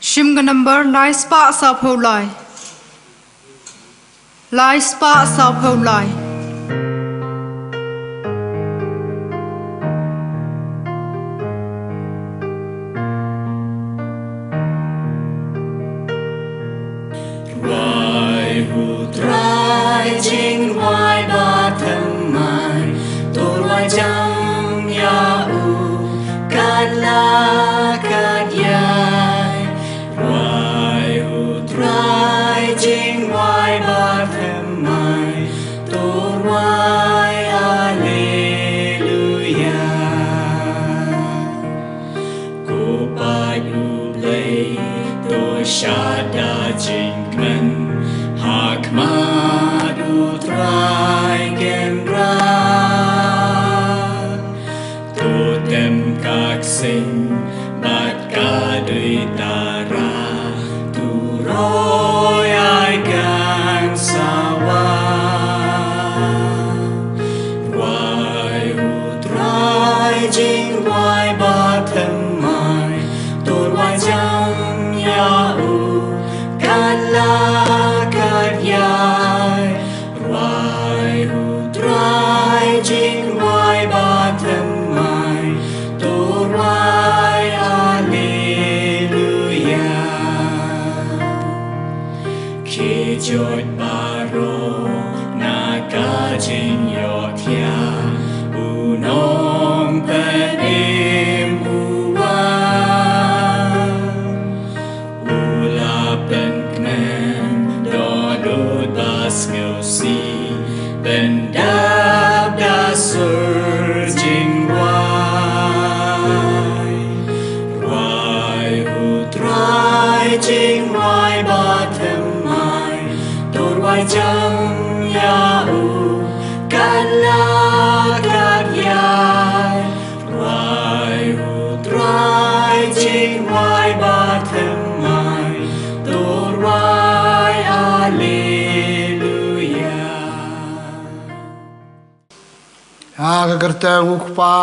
Shim ga number lai spa sa phô lai. Lai spa sa phô lai. Trai jing hoài ba thân mai tôi hoài chẳng ya u cát la cát dài hoài hu trai jing hoài ba thân mai tôi hoài alleluia cô bài u lay tôi sa đa jing men hak madu trai gen ra totem kak sing bat ka dui tara tu roi ai gan sawa wai hu trai jing wai ba thân mai tôi wai jang ya u kan la jing hoài ba thân mai tôi hoài alleluia khi chốt ba rô na ca jing yo thia u nong pen em u wa u la pen kmen do do das ngeu si pen da surging why hu trai jing why ba thân mai tôi why chẳng ya u can la can ya why hu trai jing why ba thân mai tôi why alleluia Agarta ukpa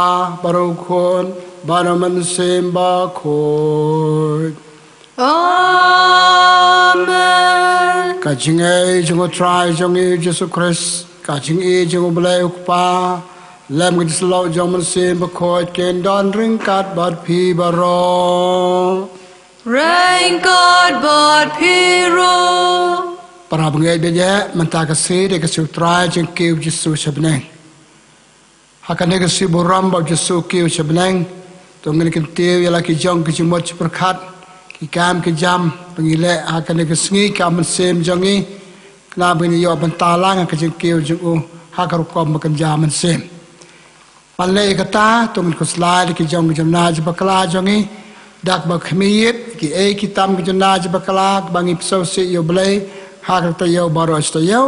barukon banaman semba khoi. Amen. Kaching e jungo try jong e Jesus Christ. Kaching e jungo belai ukpa. Lem gis lo jong semba khoi ken don ring kat bad pi baro. Rain God but piro. Para bengai beja mentaka se de kesu try Jingkiew Jesus sebneng. Hakan nega si Burom ba Jingkiew sebneng to ngene ken tiu ya laki Jong ki jimot perkhat ki kam ki jam pengile hakan nega Sngi kam sem jongi kna bini yo bantalang ka Jingkiew jungu hakar kom makan jam sem palle kata to ngene kuslai ki Jong jamna bakla jongi dak ba khmiyet ki e ki tam ki jamna bakla bangi pso se yo blai hakar ta yo baros ta yo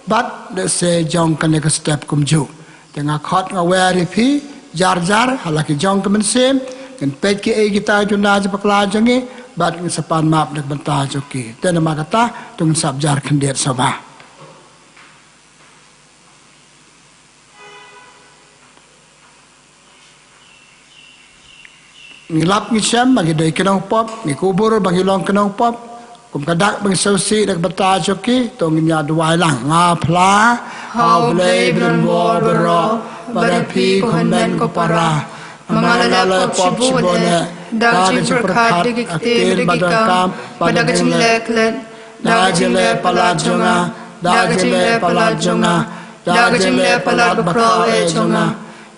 but the say Jong kan nega step kum ju tengah khot ngawari pi jar halaki Jong kemen sem kan pet ki e kita juna bakla jongi bat sepan map dak banta joki dan nama kata tung sab jar khendet soba ngilap ngisam bagi dai kenau pop ni kubur bagi long kenau pop kum kadak bagi sausi dak banta joki tong nya duai lang nga phla hau blei bren bor bro pada pi komen ko para mangalala pop chibone daging perkhat dikte badakam badaging leklen daging le palajonga daging le palat bro e jonga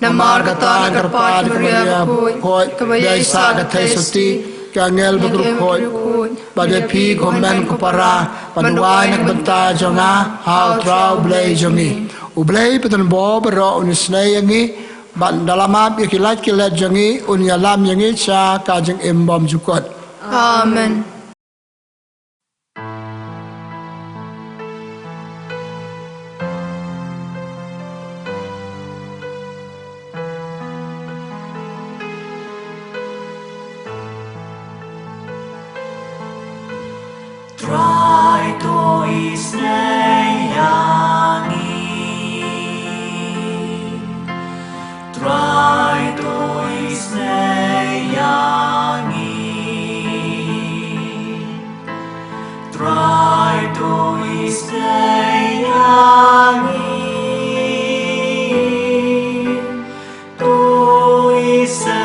namar kata karpat kriya koi kabaya sa kathai suti kangel bagru koi pada pi komen ko para panwai nak banta jonga how trau blei jongi ublei petan bo bro unisnai yangi ban dalamap ikilat kilat jangi unyalam yangi cha kajeng embom jukot. Amen. Trai to isnei yangi Trai to isnei yangi Trai tôi sẽ tôi sẽ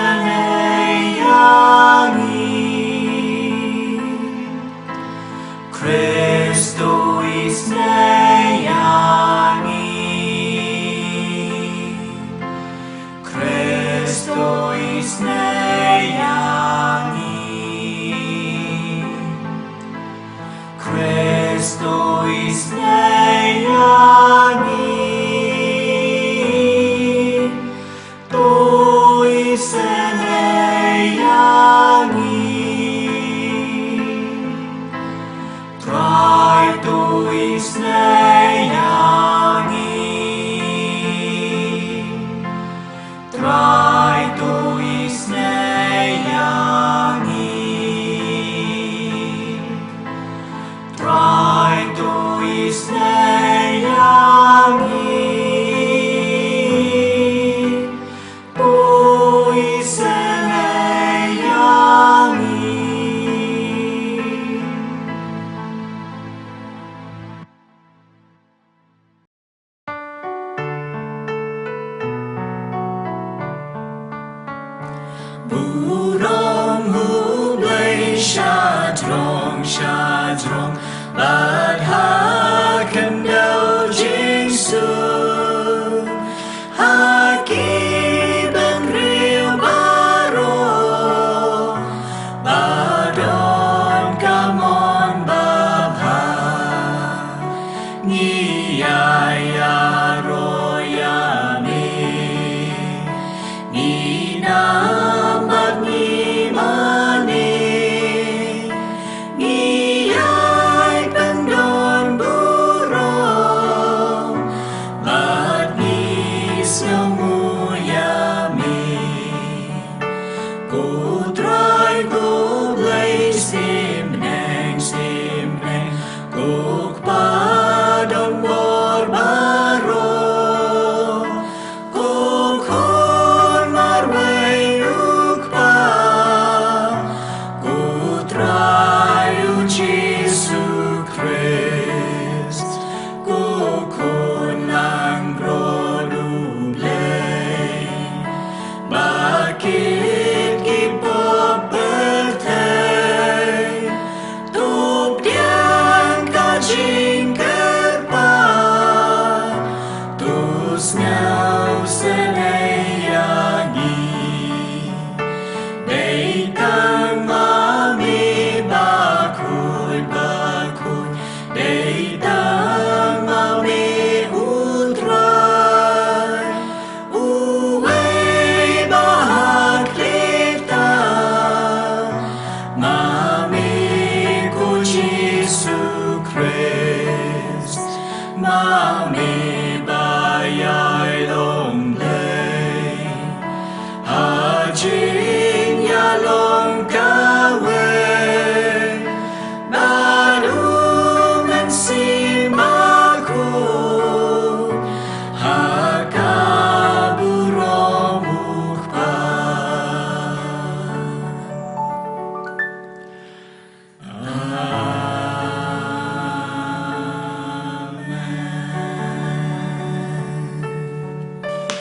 Christo is Christo is Christo is tôi sẽ Trai tôi sẽ Trai tôi sẽ Trai tôi sẽ tôi sẽ Burom hu blei sha drong bad ha kem đâu jing su ha ki ben riu baro badon kamon babha ni ya ro ya mi ni na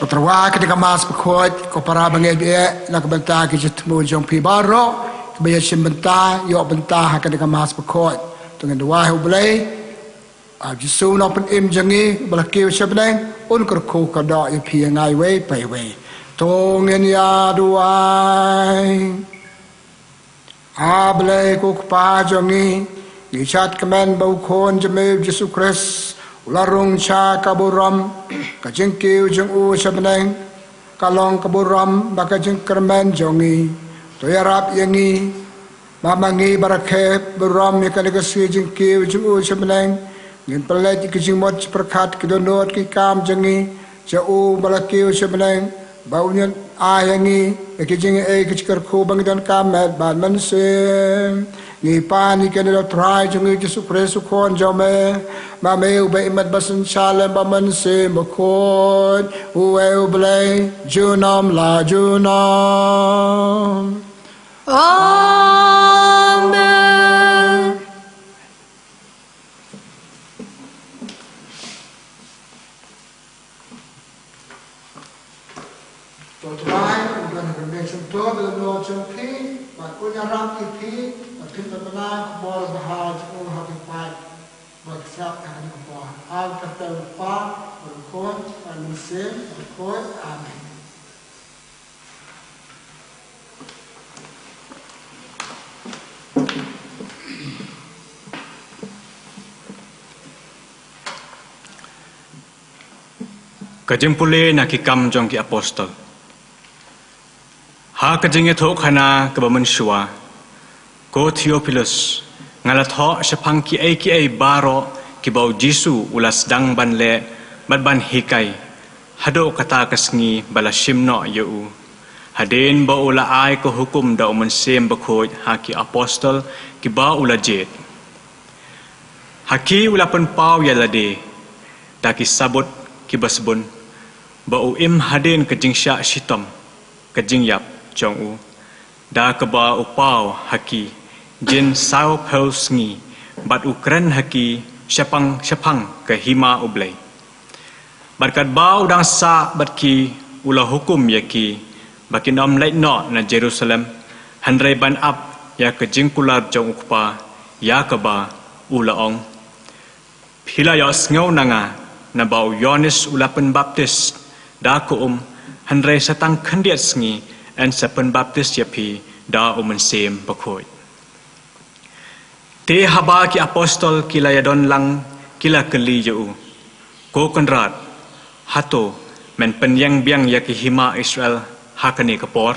Terwa ketika mas Bakhuid ko para bangai nak benta ke jetmu Jong pi baro baya sim benta yo benta ketika mas Bakhuid dengan dua hu blai jisu no pen im jangi balaki sebneng un kerku kada yo pi ngai we pai we tongin ya duai blai ko pa jangi ni chat kemen bau khon jeme Yesus Kristus Larung cha ka Burom ka Jingkiew jeng u sebneng kalong ka Burom baka jeng kermen jongi to yarap yangi mamangi barakhe Burom ya ka negasi Jingkiew jeng u sebneng ngin pelet ki jing mot perkhat ki donot ki kam jengi cha u balakiw sebneng baunya ayangi ki jing ki chikar khu bangdan kam ban man se ni pani ke no trai jung Yesus Kristus kon jome ma me u be mat basan shalem ba man se mo kon u e u blai junam la junam Amen. nyaram ipi api pemana bor bahaj ul habi pai bersiap akan kuah al kata pa berkot anusim berkot amin. Kajempule nakikam jong ki apostol. Ha kajenge tho khana kebamen shua. Ko Theophilus ngalatho sepang ki ai baro ki bau Jisu ulas dang ban le ban hikai. Hado kata kasngi bala shimno yu. Haden ba ula ai ko hukum da umen sem Bakhuid ha ki apostol ki ba ula jet. Haki ula pen pau ya lade. Da ki sabut ki basbun. Bau im haden kejing syak shitom kejing yap Jong u da ke ba upau haki jin sao pel Sngi bat ukren haki sepang ke hima ublei barkat bau dang sa bat ki ula hukum yaki bakin om lait no na Jerusalem handrai ban up ya kejing kular Jong ukpa ya ke ba ula ong pila ya ngau nanga na bau Yohanes ula pen baptis da ko handrai satang khandiat Sngi en sapen baptis yapi da sem Bakhuid. Te haba ki apostol kila yadon lang kila keli yu. Ko konrad hato men penyang biang yaki hima Israel hakani kapor.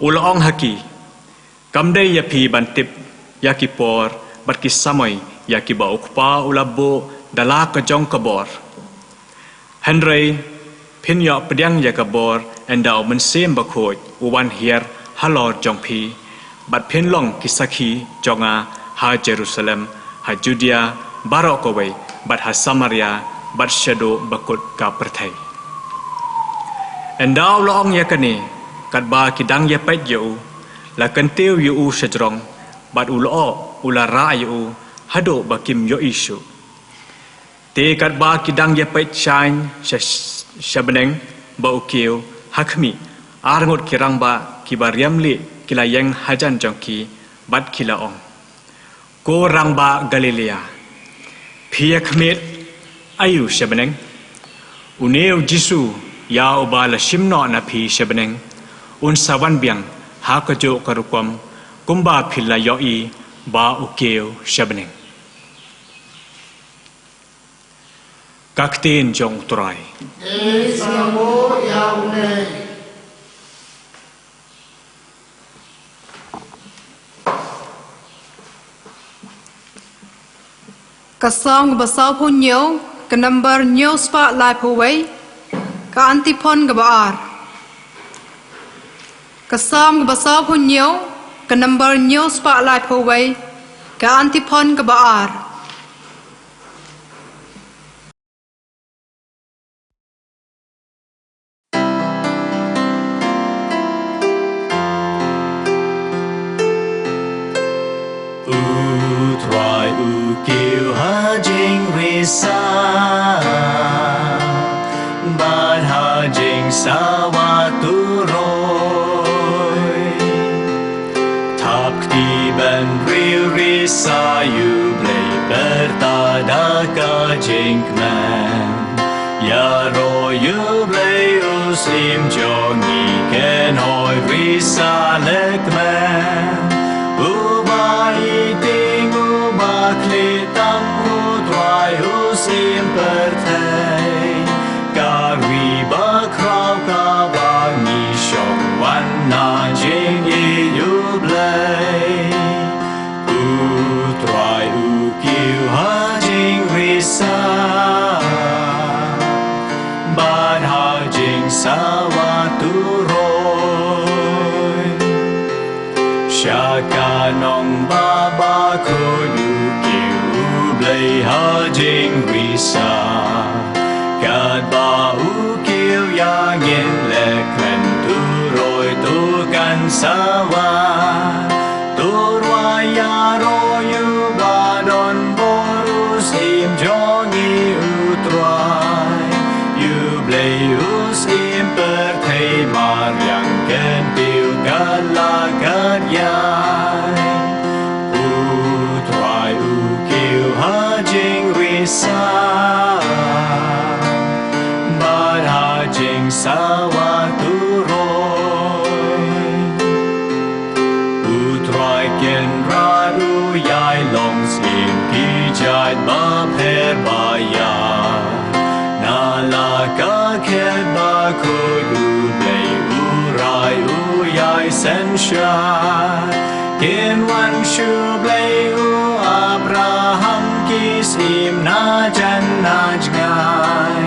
Ulaong haki kamdai yapi bantip yaki por bat ki samay yaki ba ukpa ulabo dala ka Jong kabor. Henry Pinyo pedang yakabor endau sem Bakhuid uwan hier halor Jong pi bat pinlong kisaki Jonga ha Jerusalem ha Judea barokowai bat ha Samaria bat shadow bakut ka perthai endau loong yakani kat ba kidang yapait yu la kentiu yu sejrong bat ulo ula ra yu hado bakim yo isu te kat ba kidang yapait shine Shabeneng bau kiu hakmi arngot kirang ba kibariam li kila yang hajan jongki bat kila ong ko rang ba Galilea pia khmet ayu Shabeneng uneu Jisu ya ubala shimno na pi Shabeneng un sawan biang ha ka jo karukom kumba phila yoi ba ukeu Shabeneng Kaktin Jong Trai. Kasong basau punyo ke number nyo spa lai puway ka antipon ke baar. Kasong basau punyo ke number nyo spa lai puway ka antipon ke baar. Trai Jingkiew ha jing risa ban ha jing sawa turoi tap di ban risa you play bertada ka jing man ya ro you play usim jongi ken hoi risa lek man Klitam Trai usim perthai Karwi bakrau kawangi syok wana jing yublai Trai Jingkiew ha jing risa ban ha jing sawa turoi Shaka nong baba ko ha jing risa kat ba Jingkiew yang in le kren tu roi tu kan sawa tu roi ya ro yu ba don borus im jongi utrai yu blei us im per thei mar yang ken tiu kala kat risa Bad hajing sawa turoy Utrai ken radu yai long sim kijat ba per baya Nalaka ket Bakhuid ublay urai uyai sensha Ken wan shu blay u Abraham kisim na jan naj ngai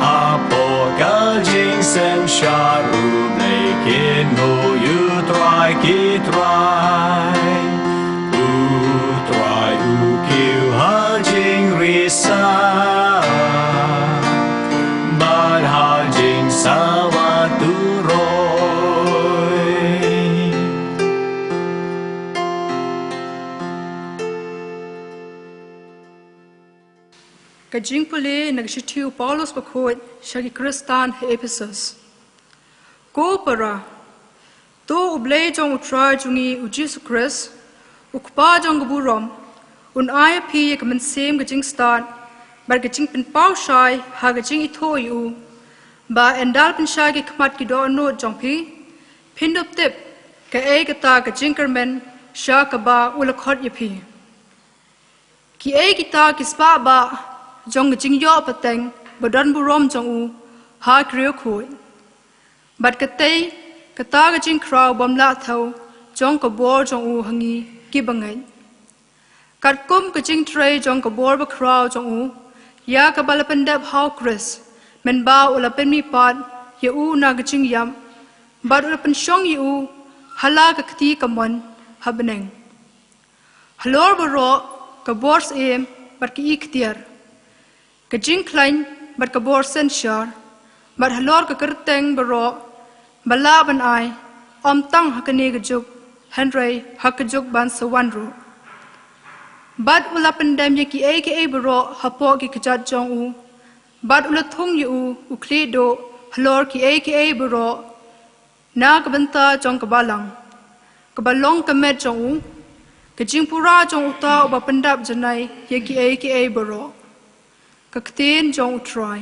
Apo kaljing sen shar u blay ken go you try ki try U try u kiu haljing risa Bad haljing sawa turoy Ka Jingpule nagshitiu Paulus Bakhuid shagi Kristan he Ephesus. Ko para to ublay Jong Trai jungi u Jesus Christ ukpa Jong Burom un aya pi ka man sem ka Jing stan bar ka Jing pin pau shai ha ka Jing itho yu ba endal pin shai ki kmat ki do no Jong pi pindop tip ka e ka ta ka Jing kermen sha ka ba ulakhot ye pi ki e ki ta ki spa ba Jong Jing yo pateng badan Burom Jong u ha kriyo khoi bat ka tei ka ta ka Jing kraw bom la thau Jong ka bor Jong u hangi ki bangai kat kum ka Jing Trai Jong ka bor ba kraw Jong u ya ka balapan dab how Chris men ba ulapen mi pat ye u na ka Jing yam bat ulapen shong ye u hala ka khti ka mon habneng halor boro ka bors em bat ki iktiar ka Jing klein bat ka bor sen shar bat halor ka kerteng baro bala ban ai om tang hakane ka juk henry hakajuk ban sawanru bat ula pendam ye ki aka baro hapo ki kajat Jong u bat ula thung ye u kledo halor ki aka baro na ka banta Jong ka balang ka balong ka met Jong u ka Jing pura Jong u ta ba pendap janai ye ki aka baro Kaktin Jong Trai.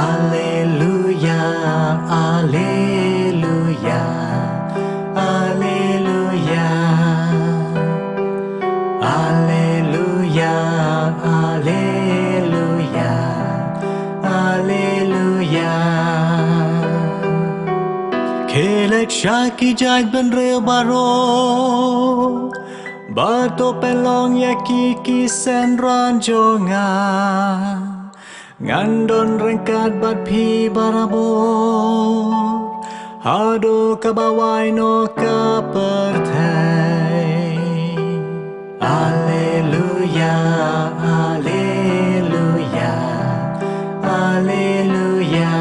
Alleluia, Alleluia, Alleluia, Alleluia, Alleluia, Alleluia. Kelek shaki jag ben reo baro Bato pelong yaki kisen ranjonga Ngandon rengkat bat pi barabo Hado kabawai no kapertai Alleluia, Alleluia, Alleluia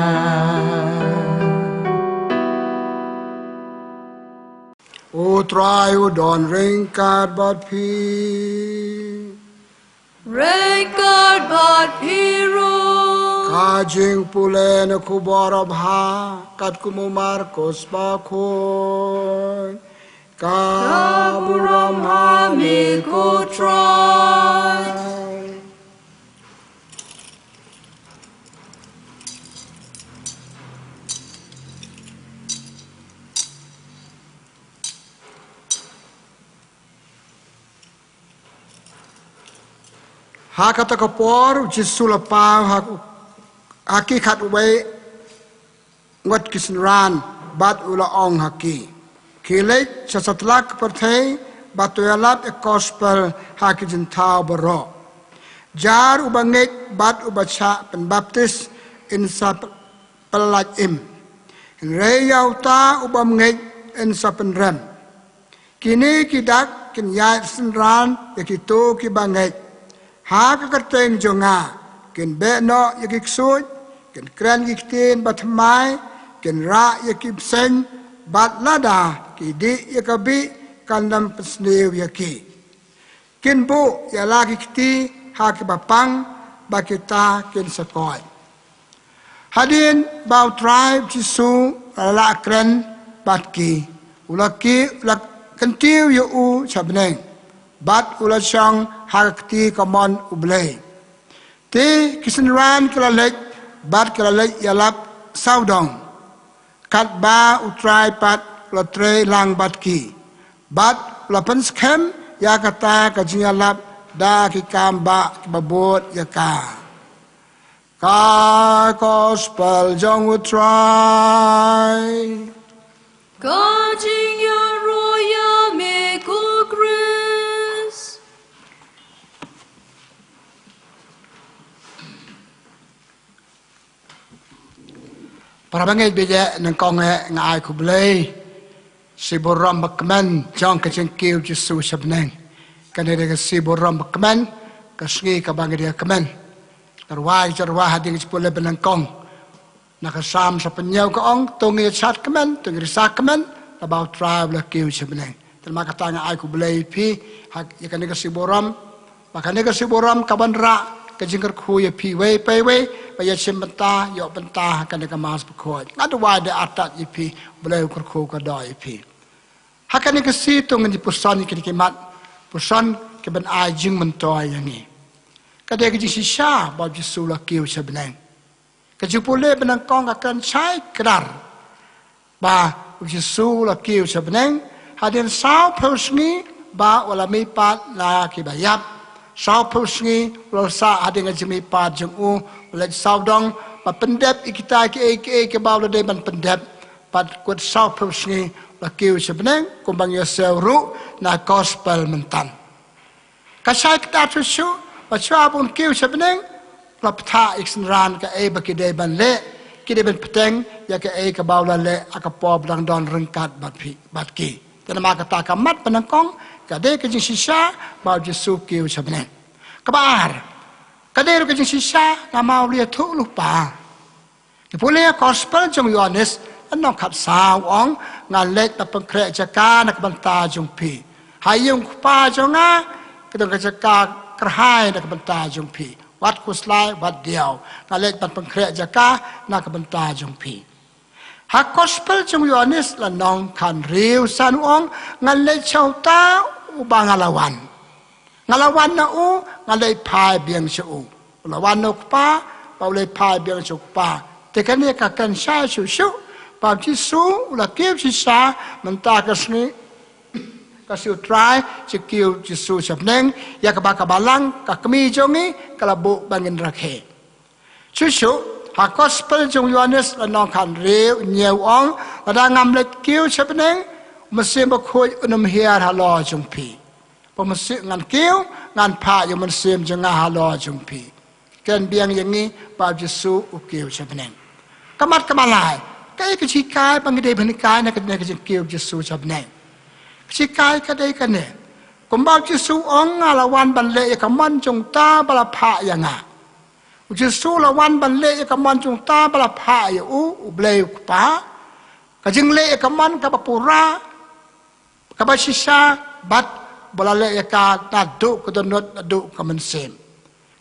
O Trai u don ring kat bat pi Record bot hero. Ka Jing pule na kuborab ha kat kumu Marcos Bakhuid Ka Burom ha mi ko Trai ha kata kapor jisu la pa ha haki khat ubai ngat kisran bat ula ong haki kilek sasatlak perthei batoyalat e gospel haki jintau baro jar ubangek bat ubacha pen baptis in sa pelaj im reyauta ubamngek in sa penrem kini kidak kin yai sinran yakito ki bangek ha ka kateng jonga ken be no yakik suj ken kran yiktin batmai ken ra yakip sen bat lada ki di yakabi kandam pesnew yaki ken bu yalaki kti ha ki bapang bakita ken sakoy hadin bau tribe jisu la kren batki ulaki ulak kentiu yu u chabneng bat ulachang hakti kamon ublei te kisenran kelalek bat kelalek yalap saudong kat ba utrai pat lotre lang bat ki bat lapan skem ya kata kajingalap da ki kamba babot yaka ka gospel Jong utrai Gajing ya roya me ku Chris. para bangai beja nang kong ngai ku blei si Burom bakman Jong ka Jingkiew Jesu sabneng kanere ka si Burom bakman ka Sngi ka bangai dia kaman terwai hading sepuluh benang kong nakasam sa penyaw ka ong tungi chat kaman tungi risa kaman about tribe la kiw sabneng terma kata ngai ku blei pi hak yakane ka si Burom makane ka si Burom kabanra kajingkar kuya pi we pe we baya simbenta yo benta kan ka mas Bakhuid ngadu wa de atat ipi boleh ukur ku ka doi ipi hakane ka si tung di pusan ki mat pusan ke ben ai jing mentoy yangi kade ka ji sha ba ji sula kiu sabneng ka ji pole benang kong akan chai krar ba ji sula kiu sabneng hadin sao pusni ba wala mi pat la ki bayap sao pusni rosa hading ajmi pat jong u le sao dong pa pendep ikita ke ba le ban pendep pat kut sao pusni la kiu sebneng kumbang yosel ru na gospel mentan kasai kita tusu pa chwa pun kiu sebneng la ptha iksenran ka ba ki de ban le ki de ban peteng ya ka ka ba le akapo blang don rengkat bat ki tanama kata kamat penangkong kade ke jing sisa ba Jesu kiu sabneng kabar kade ke jing sisa na mau lia thu lupa ki pole gospel jong Yohanes anong khat sao ong nga lek ta pengkre jaka na kabanta jong pi hayung pa jonga kedong jaka kerhai na kabanta jong pi wat kuslai wat diao nga lek ta pengkre jaka na kabanta jong pi ha gospel jong Yohanes la nong kan riu san ong ngalai chau ta ubang ngalawan na u ngalai pai biang chu lawan no pa pa le pai biang chu pa te kan ne ka kan sha chu shu pa chi su la ke chi sha menta ka sni ka siu trai chi kiu chi su sabneng ya ka ba ka balang ka kmi jongi kala bu bangin rakhe chu shu ha gospel jong Yohanes la nong kan riu nyeu ong ada ngam le kiu sabneng mesim Bakhuid unum hiar halo jong pi pemesi ngan kiu ngan pa yo mesim jong halo jong pi ken biang yang ni pa Jesu u kiu sabneng kamat kamalai kai ke chikai pangide banikai na kadne ke kiu Jesu sabneng chikai kadai kane kumbal Jesu ong ngalawan ban le ka man jong ta bala pha yanga Jesu lawan ban le ka man jong ta bala pha ya u blei pa ka jing le ka man ka pura ka ba sisa bat bala le ka ta du ko donot du ka man sem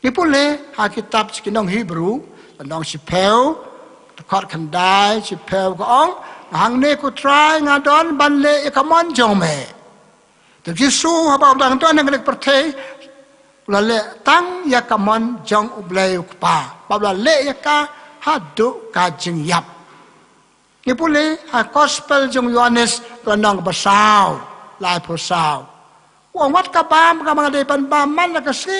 ni pule ha kitab kinong Hebrew nong si peu khot kan dai si peu ko ong hang ne ko trai nga don ban le ka man jong me te Jesu ha ba dang don nang lek perthei la le tang ya ka man jong ublei pa ba le ya ka ha du ka jing yap ni pule ha gospel jong Yohanes la nong ba sao lai po sao wa wat ka bam ka mga de pan bam man la ka si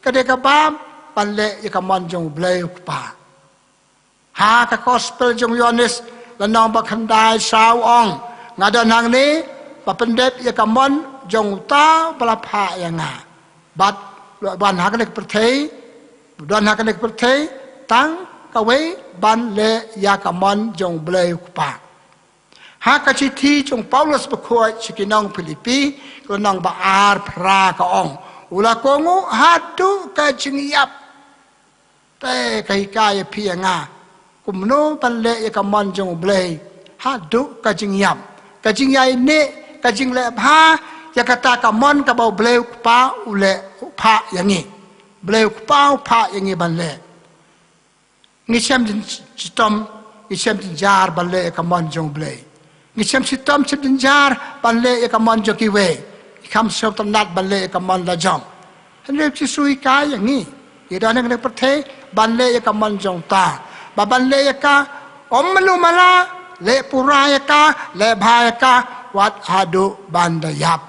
ka de ka bam pan le ya ka man jong ublei pa ha ka gospel jong Yohanes la nong ba khandai sao ong nga don hang ni pa pendep ya ka man jong ta bala pha ya nga bat ban hakanek perthei don hakanek perthei tang kawei ban le ya ka man jong blei pa ha ka chi thi jong Paulus Bakhuid chikinong Philippi ko nong ba ar phra ka ong ula ko ngu ha tu ka jing yap te kai ka ya phi nga kum no ban le ya ka man jong blei ha du ka jing yap ka jing yai ne ka jing le ha ya kata ka man ka ba blei pa ule pa yang ni bleu pau pa yang ni ban le ni sem jin stom ni sem jar ban le ka man jong blei Ngicam sitam sedenjar banle ya kamon jokiwe. Ikam sop tanat banle ya kamon la jong. Henry Chisui ka yang ni. Ida nang nang perthai banle ya kamon jong ta. Ba banle ya ka om melu mala le pura ya ka le bha ya ka wat hadu bandayap.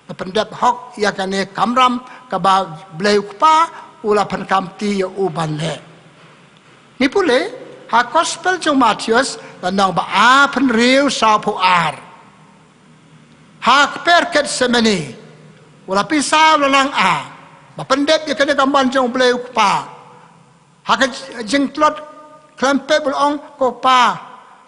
Pendap hok ya kane kamram ka ba bleu pa ula pan kamti ya u banle. Ni pule ha gospel jong Matius nang ba a pen riu sa pu ar. Ha perket semeni ula pisau lang a. Ba pendap ya kane kamon jong bleu pa. Ha ka jingklot klampe bulong ko pa.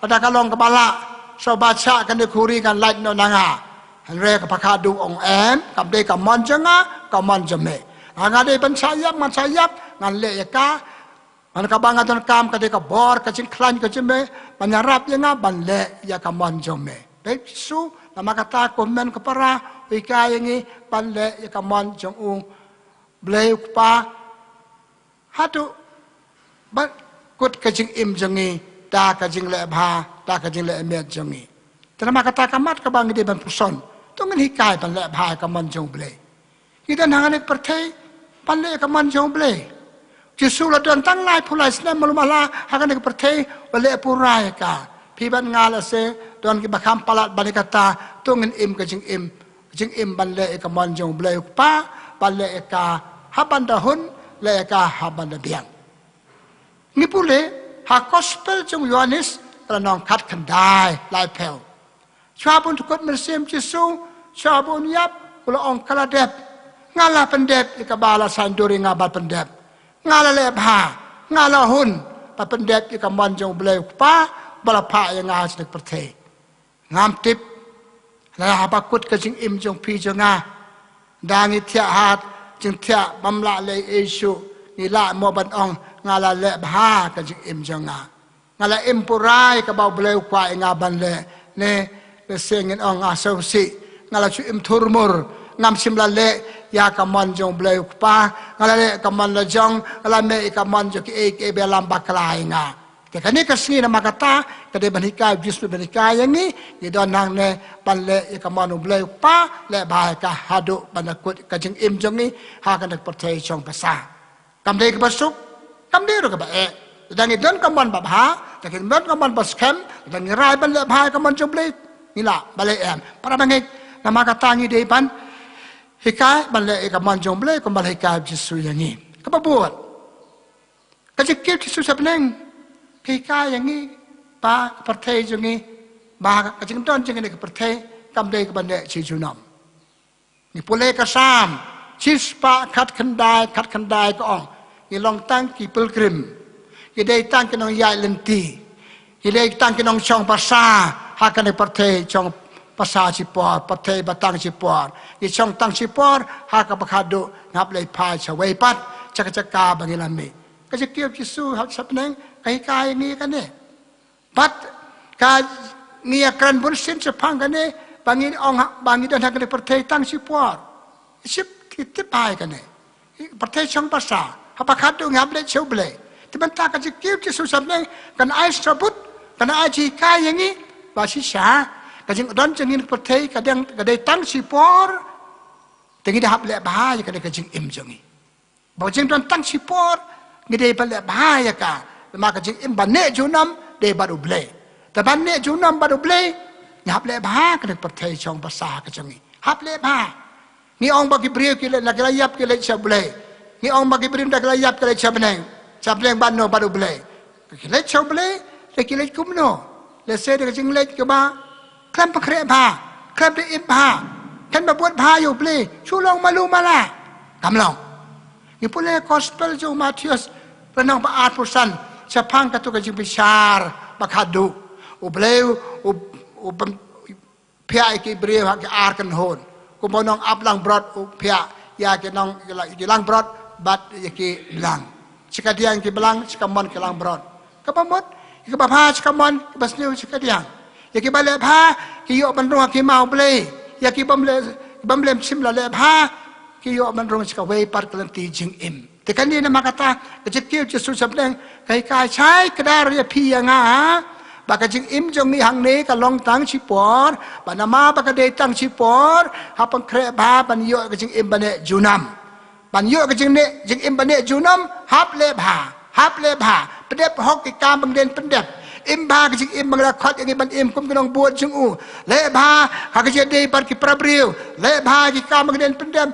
Ada kalong kepala so baca kan dikuri kan like no nanga. Henry kapakadu ong em kapde kamon jenga kamon jeme. Angade ban sayap man sayap ngan le ya ka. Man ka bangaton kam kade ka bor ka jingklan ka jeme menyarap ya nga ban le ya kamon jeme. Baik su nama kata komen kepara wika yangi ban le ya kamon jong ung bleu pa hatu ban kut ka jing im jengi ta ka jing le bha ta ka jing le met jengi. Terima kata kamat ka bang di ban puson. Tungan hikai ban le bha ka man jong ble. Kita nanganik perthai ban le ka man jong ble. Jesu la don tang lai phulai sne malumala hakanik perthai le purai ka. Pi ban ngala se don ki bakam palat ban kata tungan im ka jing im ban le ka man jong ble pa ban le ka haban dahun le ka haban biang. Ni pule ha gospel jong Yohanes ranong kat kandai lai pel. Syabun tukut mersim Jesu, syabun yap ula ong kaladep. Ngala pendep ikabala sanduri ngabal pendep. Ngala lebha, ngala hun pa pendep ikaman jong bleu pa bala pa yang ngas nek perthai. Ngam tip la habakut ka jing im jong pi jonga. Dangi tia hat jing tia bamla le Yesu ni la mo ban ong ngala lebha ka jing im jonga. Ngala impurai ka bau bleu kwa ngaban le ne sengin ong aso si ngala chu im thurmur ngam simla le ya kamon jong bleu pa ngala le kamon la jong ngala me kamon jo ki e belam baklai nga ke kani ka singi na makata kade banika jisnu banika yangi ni don nang ne ban le kamon bleu pa le ba ka hadu banakut ka jing im jong ni ha kan dak perthai chong pasa kam de ka basuk kam de ro ka ba e dan idon kamon ba ha takin don kamon baskem dan rai ban le ba kamon jong bleu nila balai em para bangik nama katangi de pan hikai balai ka manjong balai ko balai ka Jesu yangi kapabuat kajikil Jesu sabneng hikai yangi pa perthai jongi ba kajing don jengi ka perthai kam de ka bande chi junam ni pule ka sam chispa khat khandai ko ong ni long tang ki pilgrim ki dei tang ki nong yai lenti ki dei tang ki nong chong pasa hakan perthai chong pasa cipor perthai batang cipor i chong tang cipor haka bakhadu ngap lei phai chawai pat chakachaka bangilami kajikip Jesu hat sapneng kai kai ni kan ne pat ka ni akan bun sin sepang kan ne bangin ong bangin dan hakan perthai tang cipor sip kitip pai kan ne perthai chong pasa ha bakhadu ngap lei chawble tibanta kajikip Jesu sapneng kan ai sabut kan ai ji kai yangi basisha kajing don jengin perthai kadang kadai tang sipor tengi dah le bahaya kadai kajing im jengi bau jeng don tang sipor ngidai bale bahaya ka ma kajing im bane junam de baru ble ta bane junam baru ble ngap le bahaya kadai perthai chong basa kajengi hap le bah ni ong bagi brio ki le naglayap ki le chable ni ong bagi brio naglayap ki le chableng banno baru ble ki le chable le ki le kumno le se de kajing le ke ba klam pa kre ba klam de im ba kan ba buat ba yo ble chulong malu mala kamlong ni pule gospel jo Matius penang pa at persan sapang katu kajing besar bakadu u ble u pia ki bre ha ki ar kan hon ku monong aplang brot u pia ya ki nong ki lang brot bat ya ki lang cikadiang ki belang cikamon ki lang brot kapamot ki ba pha cikamon bas new cikadiang ya ki bale pha ki yo ban ro ki mau ble ya ki bamle sim la le pha ki yo ban ro cika wei par klan ti jing im te kan ni na makata ke Jesu sabdeng kai kai chai kadar ya pi nga baka jing im jong ni hang ne ka long tang chi por panama baka de tang chi por ha pang kre ba ban yo ka jing im bane junam ban yo ka jing ne jing im bane junam hap le ba pedep hok ki kam bang den pedep im ba ka jing im bang la khot yang ban im kum knong buat jung u le ba ha ka jing de par ki prabriu le ba ki kam bang den pedep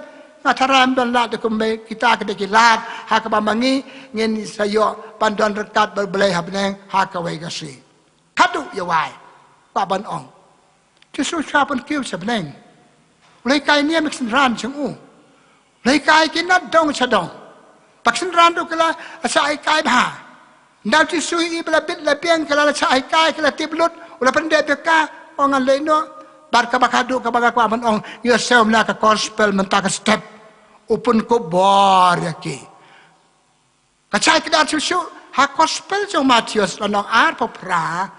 Mataram dan la de kumbe kita ke de lat ha ka bamangi ngin sayo pandon rekat berbelai habneng ha ka wei ka si hadu ya wai pa ban ong tu su cha pun kiu sabneng lei kai ne mek sin ran chung u lei kai ki nat dong cha dong pak sin ran du kala sa ai kai ba ndau ti su i bla bit la piang kala sa ai kai kala tip lut ula pende pe ka ong an le no bar ka bakadu ka baga kwa ban ong yo sem na ka gospel menta ka step upun ko bor yaki kacai kedat susu ha gospel jong Matius lanong ar pra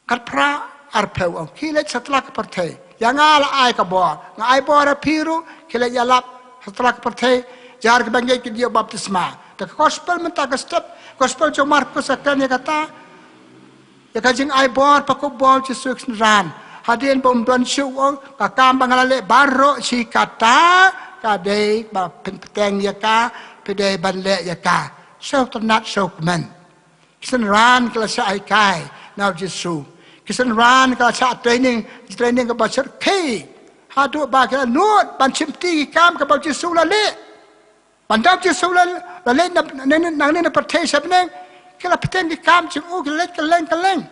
kat pra ar peu ang kilet setelah kepertai yang ala ai ka bor ngai bor piru kilet yalap setelah kepertai jar ke bangai ke dia baptisma ta gospel menta ka step gospel jong Markus akan ya kata ya kajing ai bor pa ko bor Jesus ran hadin bom don shu ka kam bangalale baro si kata kadai ba penteng ya ka pedai banle ya ka so tanat so men kisan ran kala sa ai kai now Jesu kisan ran kala sa training ka ba sir ke ha do ba ka not ban chimti kam ka ba Jesu la le ban da Jesu la le na ne pathe sabne kala peteng ki kam chung u kala kaleng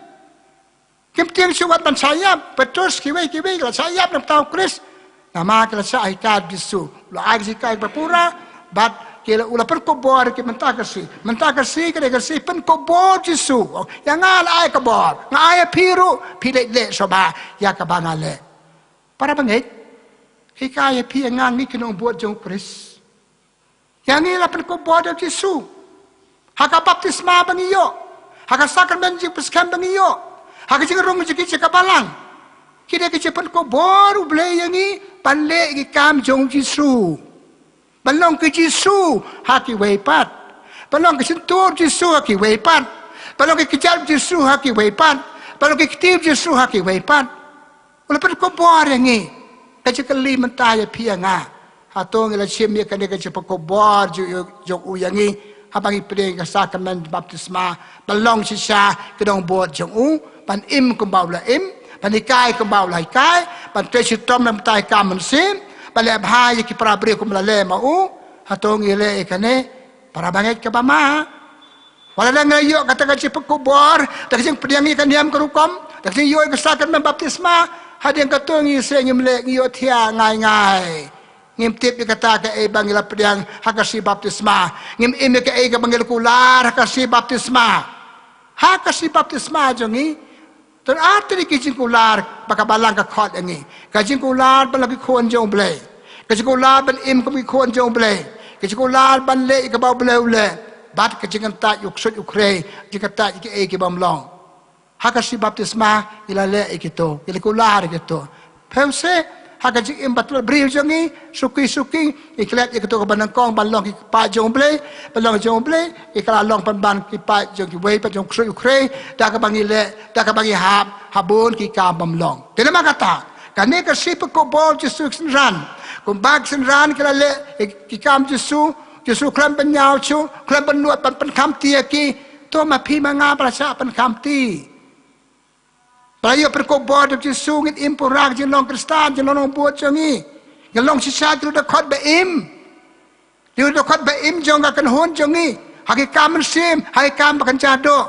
kim tiang suwat ban saya Petrus kiwe kala saya nam tau Kris nama kala sa ai ka Jesu lo ai si kai berpura bat kala ula per ko bor ki menta kasi kala kasi pen ko bor Jesu yang ala ai ka bor ngai piru pile le soba ya ka bangale para bangit hikai pi ngang ni kinong buat jong Kris yang ni la per ko bor Jesu haka baptisma bangiyo haka sakramen ji peskan bangiyo haka jing rong ji ki ka balang kita kecepat ko baru boleh yang ni panle ki kam jong Jesu balong ke Jesu haki weipat balong ke sentur Jesu haki weipat balong ke kejap Jesu haki weipat balong ke ketip Jesu haki weipat walaupun ko bar yang ni kecekali mentaya pianga hatong ila sim ya kene kecepat ko bar jong u yang ni habangi pedeng ka sakramen baptisma balong sisa kedong buat jong u pan im kumbau la im panikai kembau lai kai pan tesi tom nam tai kam sim bale bhai ki para bre kum la le ma u hatong ile ekane para banget ke bama wala la ngayo kata ka cipek kubor tak sing pediangi kan diam kerukom tak sing yo ke sakan baptisma hadiang katongi se ngim le ngio thia ngai ngim tip kata ke bangila pediang hakasi baptisma ngim ime ke ke bangil kular hakasi baptisma jongi Tuan arti kicing kular baka balang ka khot angi kicing kular ban lagi khon jong blai kicing kular ban im kami khon jong blai kicing kular ban le ka ba blai le bat kicing ta yuk sut ukre jikata ki ke bam long hakasi baptisma ila le ikito ila kular ikito pause hakajing im batul bril jongi suki iklat ikito ka banang kong ban long ki pa jong blai balong jong blai ikala long pan ban ki pa jong ki wei pa jong sut ukre da ka bangi le da ka bangi habun ki ka bam long telema kata kane ka sip ko bol Jesus ran kum bag sin ran kala le ki kam Jesus klam ban nyao chu klam ban nuat pan kam ti ki to ma phi ma nga pra sa pan kam ti Pelayo perkobor de Jesu ngit impurak jenong Kristan jenong buat jongi ngelong sisa tu dah khot beim dia dah khot beim jong akan hon jongi haki kam sim hai kam bakan jado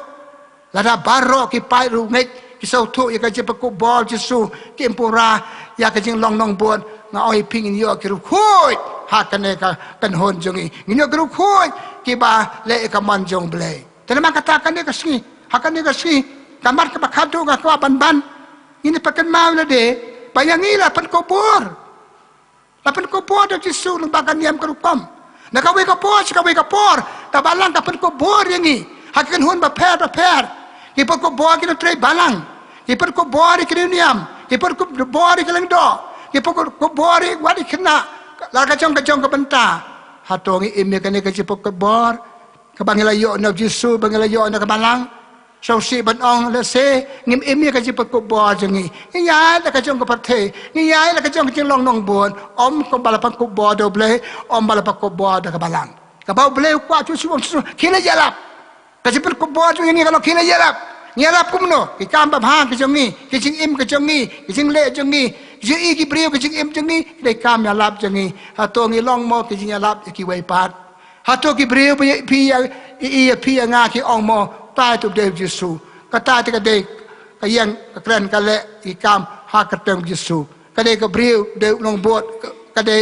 lada baro ki pai ru ngit ki sau tu ya ka je perkobor Jesu ki impura ya ka jing long nong buat ngoi ping in yo ki ru khoi hakane ka kan hon jongi nginyo ki ru khoi ki ba le ka man jong blai tenama katakan dia ka singi hakane ka singi kamar ke bakadu ka kwa ban ini pakan mau la de bayangi la pan kubur de Jesu nang bakan niam kerupam na kawe kapor ta balang ka pan kubur yangi hakin hun ba per ki pan kubur ki trai balang ki pan kubur ki niam ki pan kubur ki lang do ki pan kubur wadi kena la ka jong ka benta hatongi ime kane ka pan kubur ka bangila yo na Jesu bangila yo na ka balang sau si ban ong le se ngim imi ka ji pat ko bo jangi ya la ka jong ka pathe ya la ka jong jing long nong bon om ko bala pat ko bo do ble om bala pat ko bo da ka balang ka ba ble kwa chu si kina jalap ka ji pat ko bo ju ni kalau kina jalap nyalap kumno ki kam ba hang ki jongi ki jing im ki jongi ki jing le jongi ki i ki brio ki jing im jongi le kam nyalap jongi ha to ngi long mo ki jing nyalap ki wei pat ha to ki brio pi pi nga ki ong mo tai tu de Jesu ka ta te ka de ka yang ka kren ka le ki kam ha ka teng Jesu ka de ka brio de long bot ka de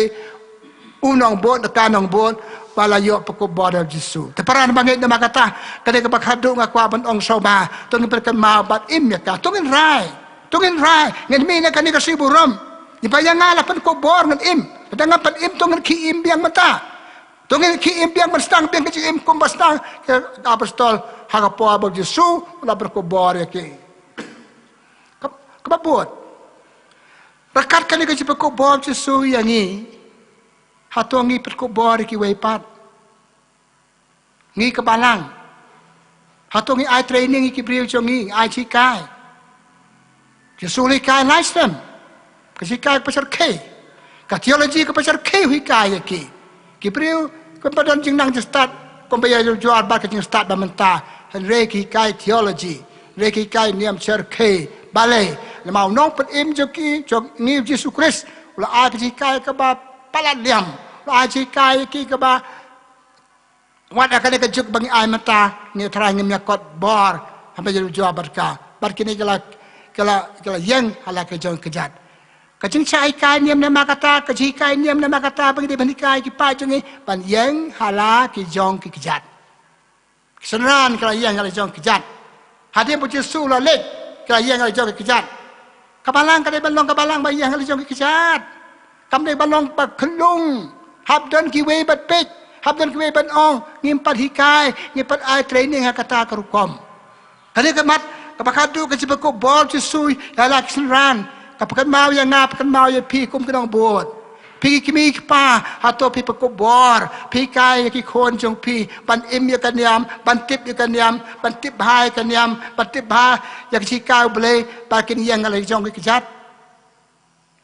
unong bot ka nong bot pala yo poko boda Jesu te paran bangit na makata kade ka bakhadu nga kwa ban ong soba tungin perkan ma bat im ya ka tungin rai ngin mi na kani ka si Burom ipaya nga la pan ko bor ngan im padang pan im tungin ki im biang mata tungin ki im biang bastang biang ki im kum bastang ka apostol ha ka po abog Jesu la per ko bor ya ki ka babot rakat kani ka si poko bor Jesu yangi hato ngi per ko bor ki wei pat ngi ka balang hato ngi ai training ki brio ngi ai chi kai ki suli kai lifestyle ka chi kai pasar ke ka theology ka pasar ke hui kai ki brio ko padan jing nang start ko ba ya jo ar ba ka jing start ba menta re ki kai theology re ki kai niam cher ke bale le mau nong pat im jo ki jo ngi Jesus Christ la ai ka chi kai ka ba palat liam ai chi kai ki ka ba wat akan ka juk bang ai mata ni Trai ngim yakot bor hampa ju jawab barka bar kini kala yang hala ka jong kejat ka jing chai kai niam na makata ka chi kai niam na makata bang di bani kai ki pa jong ban yang hala ki jong ki kejat senran kala yang hala jong kejat hadim pu Jesu la lek kala yang hala jong ki kejat kabalang ka de balong kabalang ba yang hala jong ki kejat kam de balong pa khulung hab don ki we bat pek hab don ki we ban ong ngim pat hikai ngim pat ai training ha kata karukom kali ka mat ka bakadu ka sibako bol Jesu ya la kisran ka pakan mau ya ngap kan mau ya pi kum kanong bot pi kimi pa hato pi pako bor pi kai ki khon jong pi ban im ya kanyam ban tip ya kanyam ban tip hai kanyam ban tip ha ya ki kau ble ba kin yang ala jong ki jat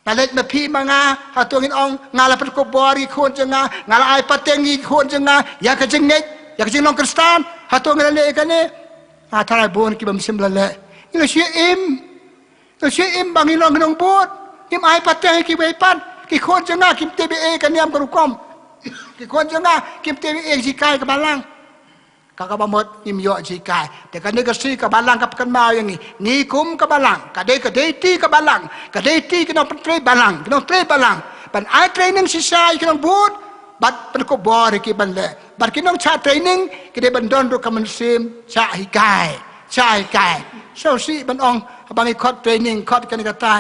nalet ma pi manga hatungin ong ngala pat ko bori khon janga ngala ai patengi khon janga ya ka jengnet ya ka jinglong kristan hatong ngala le kane ha thai bon ki bam simla le ila shi im bang ilong nong bot kim ai patengi ki wei pan ki khon janga kim tebe kan yam ko kom ki khon janga kim tebe ji kai ka balang kakabamot imyo ji kai te kan ka si ka balang ka kan mau yang ni kum ka balang ka de ti ka balang ka de ti ka no tre balang ka no tre balang pan ai training si sai ka no but bat pan ko bor ki ban le bat ki no cha training ki de ban don ro ka man sim cha hi kai so si ban ong bang khot training khot kan ka ta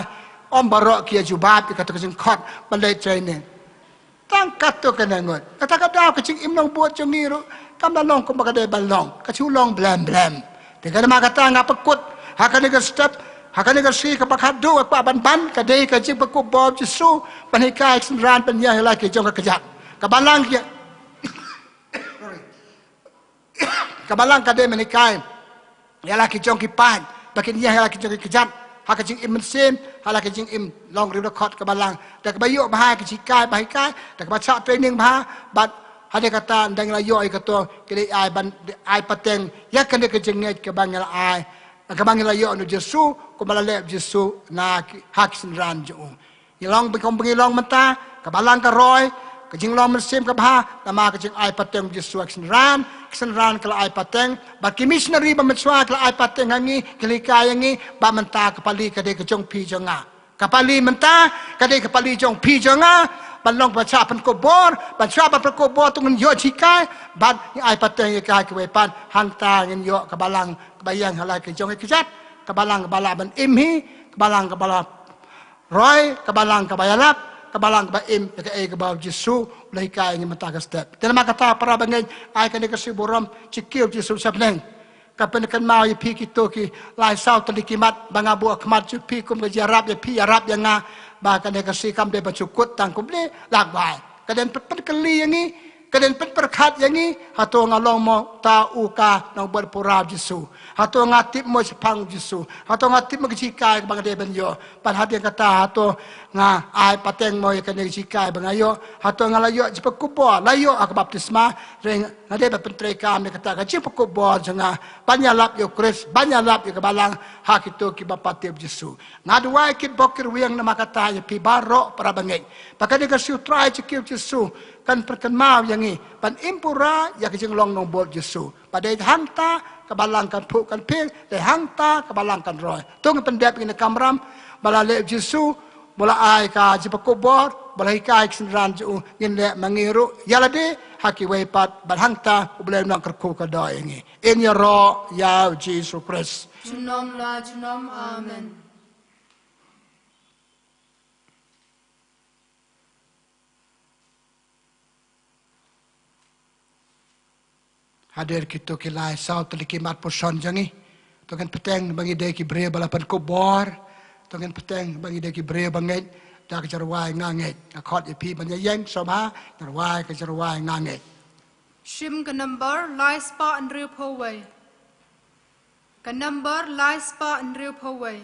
om baro ki ju bat ka ta ka jing khot ban le training tang kat to ka ngot kata ka daw ka jing im nong but jong ni ro kam balong ko magade balong ka chulong blam te kana makata nga pakut hakane ka step hakane ka si ka pakhadu ka ban ka de ka jing ko bob Jesu panikai ran pan ya la ke jong ka kajat ka balang ya ka balang ka de manikai ya la ke jong ki pan bakin ya la ke jong ki kajat haka jing im sim hala ke jing im long ri khot ka balang ta ka bayo ba ka chikai ba kai ta ka cha training ba bat hade kata dang la yo ai kato kile ai ban ai pateng ya kan de ke jenget ke bangel ai ka bangel yo no Jesu ko malale Jesu na hak sin ran jo yelong be kom bangilong mata ka balang ka roy ka jinglong mesim ka ba nama ka jing ai pateng Jesu sin ran kala ai pateng ba ki missionary ba metswa kala ai pateng hangi kile kai ngi ba menta ka pali ka de ka jong pi jonga ka pali menta ka de ka pali jong pi jonga balong baca pan ko bor baca pan ko bor tu ngen yo chikai ban ai pateng kai ke wepan hangta ngen yo ka balang bayang halai ke jong ke jat ka balang bala ban imhi ka balang ka bala roy ka balang ka bayalap ka balang ba im ke e ka ba Jesu lai kai ngen mata ka step dan makata para bangen ai ka ne ka si Burom Jingkiew Jesu sapneng kapan kan mau ye pi kito ki lai sau telikimat banga bu akmat ju pi kum ke jarab ye pi arab yang nga ba kan ka si kam de bacukut tang kum le lak bai kaden pet kali yang ni kalian pen perkat yang ini hatu ngalong mo ta uka nang berpura Yesus hatu ngatip mo sepang Yesus hatu ngatip mo kecikai bang de benyo pan hati kata hatu nga ai pateng mo kan kecikai bang ayo hatu ngalayo cepat kubo layo ak baptisma reng ngade pen Trai kam ne kata cepat kubo janga banyalap yo Kris banyalap yo kebalang hak itu ki bapatip Yesus ngadwai kit bokir wiang nama kata ya pi barok para bangeng pakade ka siu Trai Jingkiew Yesus kan perkenal yang ini pan impura ya kejeng long nong bol Yesus pada hangta kebalangkan puk kan ping de hangta kebalangkan roy tung pendep ini kamram balale Yesus bola ai ka jipakobor bola hikai senran ju ngin le mangiru yalade haki wepat bal hangta boleh nang kerku ka da ini in ya ro ya Jesus Christ Junom la junom amen. Hadir kita kilai sau telikimat poson jangi. Tuhan peteng bagi dia ki bere balapan kubor. Tuhan peteng bagi dia ki bere banget. Dak jarwai nganget. Akot ipi banyayeng sobha jarwai ke jarwai nganget. Shim ka number lai spa and real poway. Ka number lai spa and real poway.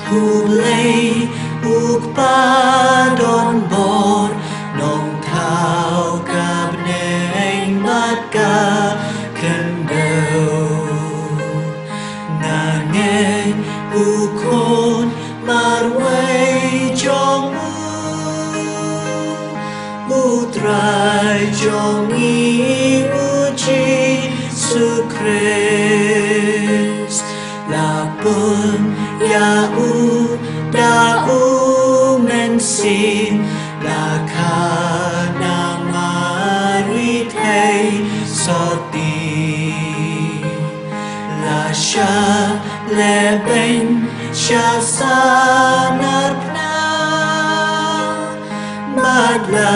Hulay ukpadon bor nong thao cab neng mat ka kendau nangeng ukon marway Jong Trai Jongi uji sukres lapun ya da mensin la kana marit hey soti la sha leben sha sanarna madla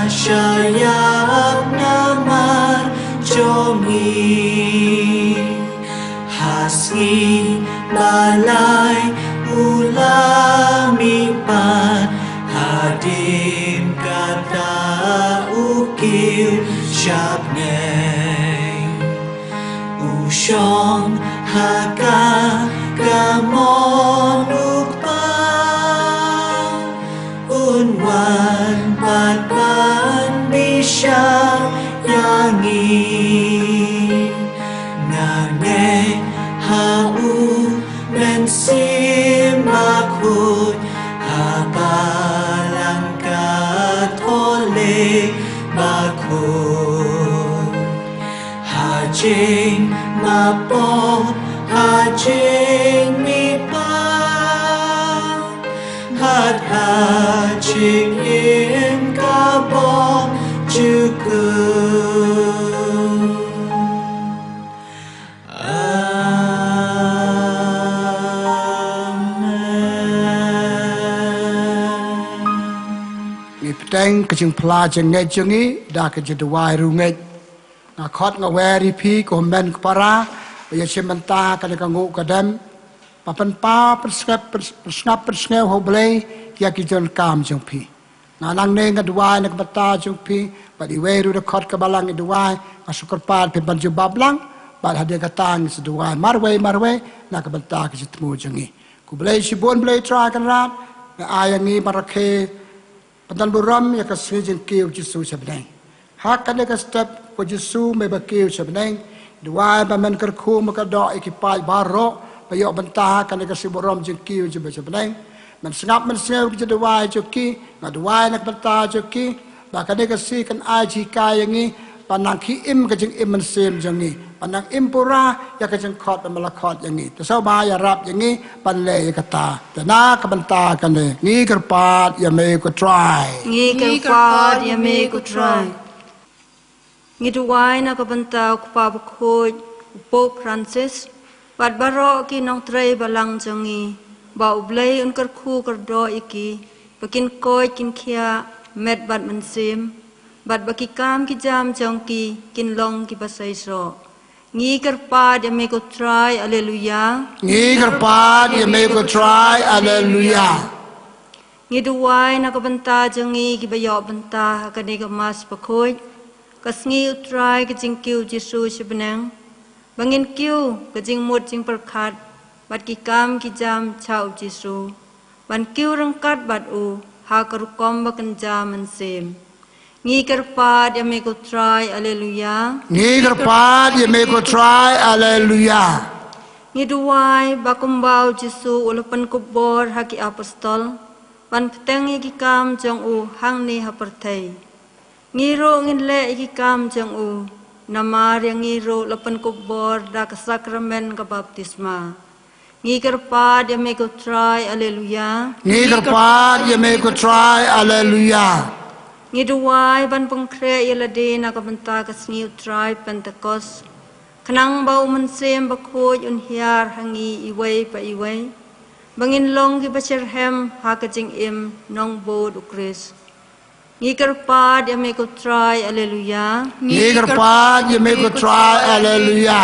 shayab namar jongi hasgi balai ulami pan hadim kata ukil syabneng usyong haka gamon ukpa unwan patpan bisa yangi nangeng hau mensim Bakhuid habalangkat oleh Bakhuid hajing mapo hajing mipan had hajing im kabong cukup Teng kejeng pelajar ngejengi dah kejedwai runget ngakot ngaweri pi komen kepara ya sementara kada kanggo kadam papan pa perskap hoblei ya kijon kam jong pi nanang ne ngadwai nak bata jong pi padi weru de khot kebalang dwai masuk kerpan pe banju bablang bad hade katang sedwai marwe nak bata ke jetmu jengi ku blei sibon blei Trai kan rap ayangi barakhe Pandan Burom ya kasih Jingkiew Yesus sebenarnya. Hak kan dia step ko Yesus mebakiw sebenarnya. Dua bamen kerku maka doa ikipai barok. Bayok bentah kan dia kasih Burom Jingkiew sebenarnya. Men sengap kita dua joki. Ngadua nak bentah joki. Bahkan dia kasih kan aji kaya ni. Panang kiim kejeng im mensim jengi. Panang impura ya kejeng khot melakot jengi. Tesau bahaya rap jengi panle kata. Tena kebentah kan dia. Ngi kerpat ya me ko Trai. Ngi kerpat ya me ko Trai. Ngi duwai na kebentah ku pa Bakhuid Pope Francis. Bad barok ki nong Trai balang jengi. Ba ublei un kerku kerdo iki. Bakin koi kin kia met bad mensim. Bad baki kam ki jam jong ki kin long ki basai so Ngi kerpa dia meko trai, aleluya. Ngi kerpa dia meko trai, aleluya. Ngi duwai na kabanta jangi ki bayo banta ka ne ka mas Bakhuid. Ka sngi utrai ka Jingkiew Jisu sebenang. Bangin kiu ka jing mut jing perkat. Bat ki kam ki jam chau Jisu. Ban kiu rangkat bat u ha karukom bakan jam ansem. Ngi kerpa dia meko trai, aleluya. Ngi kerpa dia meko trai, aleluya. Ngi duwai bakumbau Jisu ulapan kubor haki apostol. Ban petengi ki kam jong u hang ni hapertai. Ngiro ngin le ki kam jong u namar yang ngiro lapan kubor da ka sakramen ka baptisma. Ngi kerpa dia meko trai, aleluya. Ngi kerpa dia meko trai, aleluya. Ngi duwai ban pengkre yelade na ka banta ka sngi trai Pentecost. Kanang bau mensem Bakhuid un hiar hangi iway pa iway. Bangin long ki Bethlehem ha ka jing im nong bod u Kris. Ngi kerpa dia meko trai, aleluya. Ngi kerpa dia meko trai, aleluya.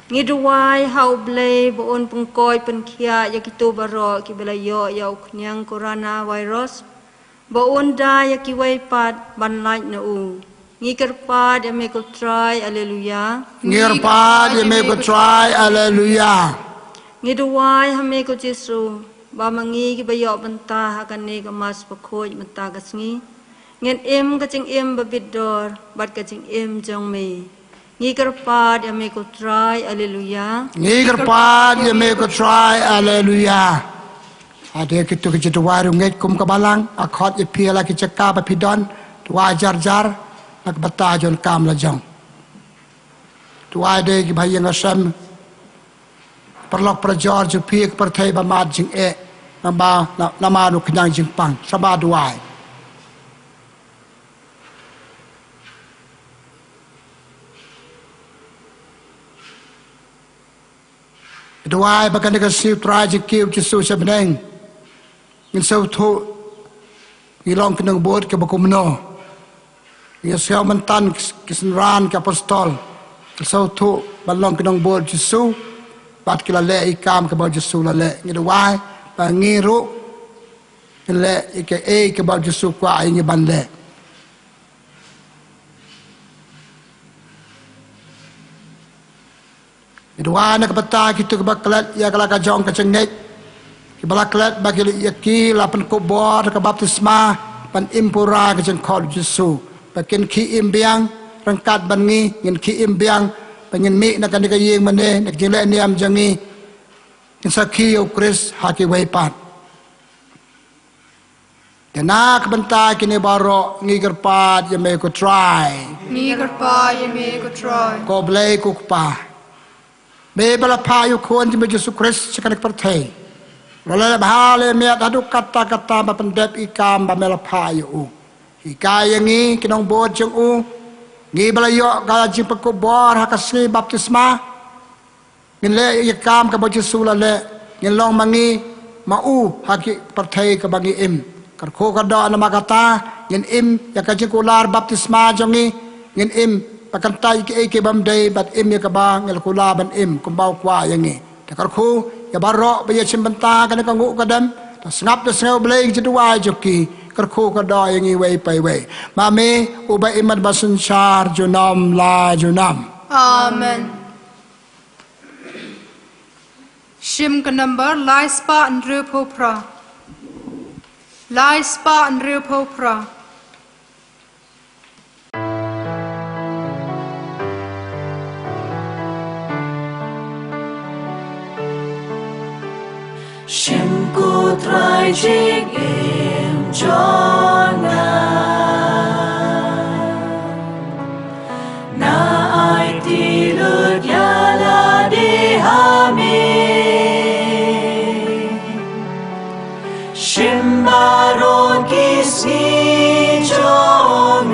Ngi duwai hau blay boon pengkoy penkia ya kitu baro ki belayo ya uknyang coronavirus. Boon da ya ki waipat ban light na u. Ngi kerpa dia meko trai, aleluya. Ngi kerpa dia meko trai, aleluya. Ngi duwai ha meko Jisu ba mangi ki bayo banta ha kan ne ka mas Bakhuid mata ka sngi. Ngin im ka jing im babidor bat ka jing im jong me. Ngi kerpa dia meko trai, aleluya. Ngi kerpa dia meko trai, aleluya. Ada kitu ke jadwal runget kum kabalang akhot ye piala ki cekap pidon tua jar nak bata jon kam la jong. Tua de ki bhai ngasam perlok perjor ju piek perthai ba mat jing e nama nu knyang jing pang saba duai. Duai bakan ka siu Trai Jingkiew Jisu sebeneng. Ngin sau thu ngilong kinang bod ke bakumno. Ngin sau mentan kisenran ke apostol. Sau thu balong kinang bod Jisu bat kila le ikam ke bod Jisu la le. Ngin duai ba ngiru le ike ke bod Jisu kwa ingi ban le. Dua nak bata kita ke baklat ya kala ka Jong ka cengnek ki balaklat bagi yaki lapan kubor ka baptisma pan impura ka jengkol Jisu bakin ki imbiang rangkat bangi ngin ki imbiang pengin mi nak ka yeng mane nak jele niam jangi insaki o Kris haki waipat dana ka banta kini baro ngigerpat ya me ko try Ngigerpa ya me ko try. ko blay ko pa Bebala payu kuan di Yesus Kristus sekanik pertai. Lalu bahale miat aduk kata-kata bapendep ikam bamela payu. Ika yangi kinong bojeng u. Ngi balayo gaji pekubor hakasni baptisma. Ngile ikam ka Yesus lale ngilong mangi mau haki pertai ka bangi im. Karko kada nama kata ngin im yakaji kular baptisma jongi ngin im pakantai ke bamdai bat im ya kaba ngel kula ban im kumbau kwa yangi takar khu ya barok ba ya chimbanta kan ka ngu kadam ta sngap ta snau bleng jadwa joki kar khu ka da yangi wei pai wei mame uba imat basun char junam la junam Amen. Shim ka number lai spa and popra. Lai spa and popra. Shim ko trai jing im Jong na ai ti lut ya la di ha mi Shim baron ki si Jong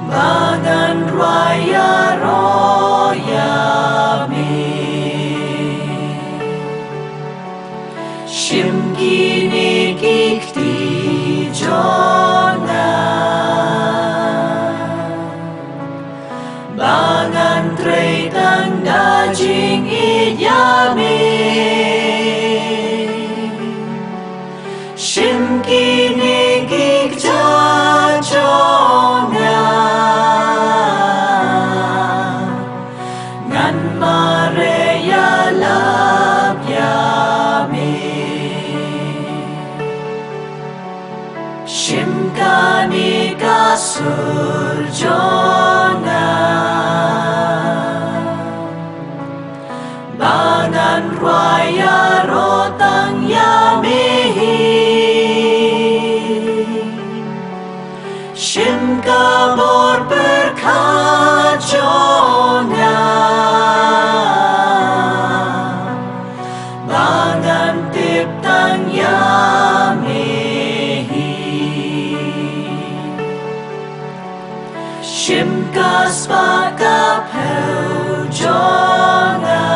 bagan raya roya Shim gini gikti Jong Shim kini gig cha jonga ngan mareya lab yami Shim kani kasur jonga Bangan raya rotang yamihi Shim kabor berkacona Bangan tiptang yamihi Shim kaspa kapel jona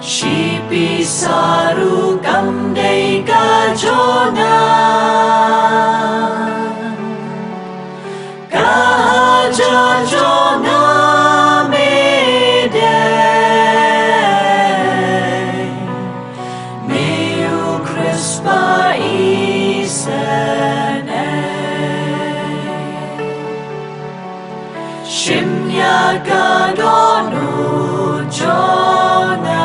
Shipi saru kamdei kajona Kaja jona mede Meu crispa isene Shimya gadonu jona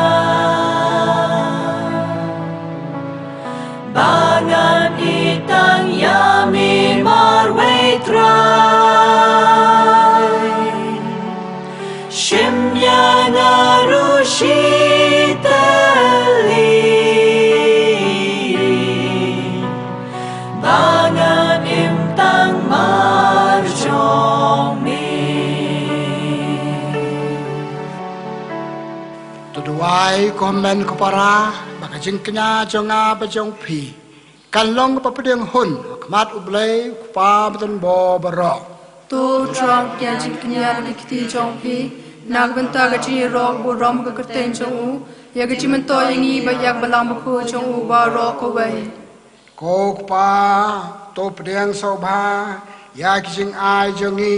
Bangan itang yami marway trai Shimya narushitali Bangan imtang marjomi Tuduai komen kepara baka jingknya jonga bajong pi kan long pa pedeng hun kmat ublei pa beton bo baro Tu Trump kya jingknya dikti Jong pi nagbenta gaji rok Burom ka kerten Jong u ya gaji mento yangi ba yak balang Bakhuid Jong u ba rok ko bai ko pa to pedeng sobha ya kijing ai jongi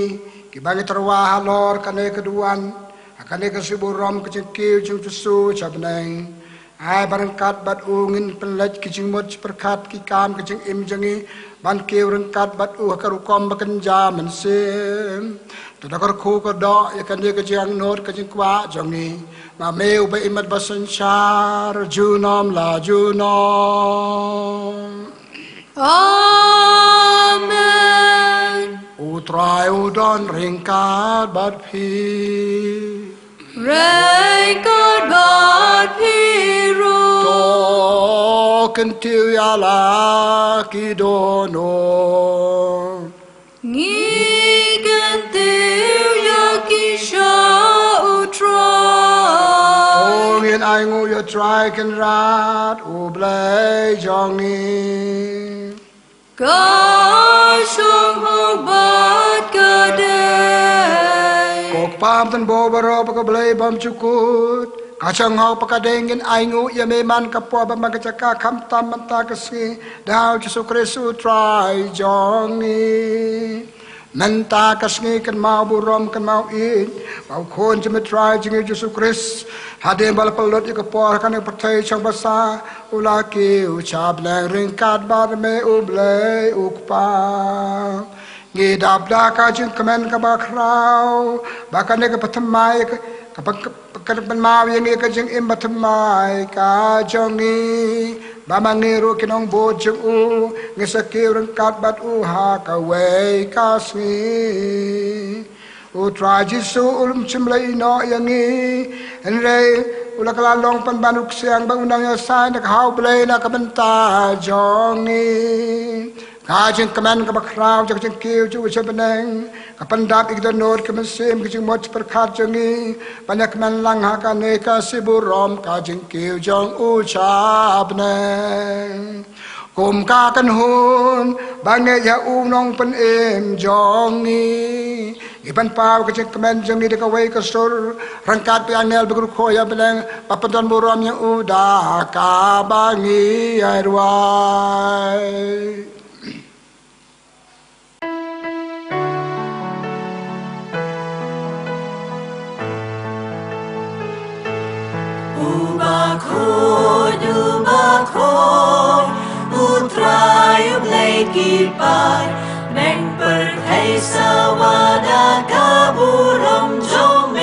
ki bangi terwa halor kane keduan akane ke Burom ke Jingkiew jing tusu chabneng ai barangkat bat ungin pelaj kijing mot perkat ki kam kijing im jongi ban keu rangkat bat u karukom bakenja mensim to dakar khu ko do ya kane ke jang not ke jing kwa jongi ma meu ba imat basanchar junom la junom Amen Utrai udon ringkat bat pi Record God Hero To kentiu ya la ki dono Ngi gantiu yaki sha utrai Ongin ai ngu yo trai ken rat u blai jongi Ga shong ho bat ga day Kok pam tan bo baro pa blai bam cukut Kacang hau pakadengin aingu ya meman kapwa ba magacaka kam tam manta kasi daw Yesus Kristus trai jongi manta kasngi kan mau burom kan mau in mau kon jeme trai jingi Yesus Kristus hade bal pelot ya kapwa kan pertai chang basa ulaki ucap lang ringkat bar me ublei ukpa ngidap da ka jing kemen ka bakrau bakane ka patamai Kerban mau yang ia kajeng imbat mai kajongi bamangiru kinong bojeng u ngisaki rengkat bat uha kawai kasni utra jisu ulum cimlai no yangi enrei ula kalalong pan banuk siang bang undang ya sai nak hau blai nak benta jongi kajeng kemen kabakrau jeng kiu ju sebeneng kapandap igdonor kemesim kajeng moch perkat jongi banyak men lang hakane kasi Burom kajeng kiu jong ucapneng kum ka kan hun bange ya unong pen em jongi iban pau kajeng kemen jongi de kawai kasur rangkat pi anel begur khoya beleng papadon Burom yang udah kabangi airwai Bakhuid kipai neng perthei sawada ka burom Jong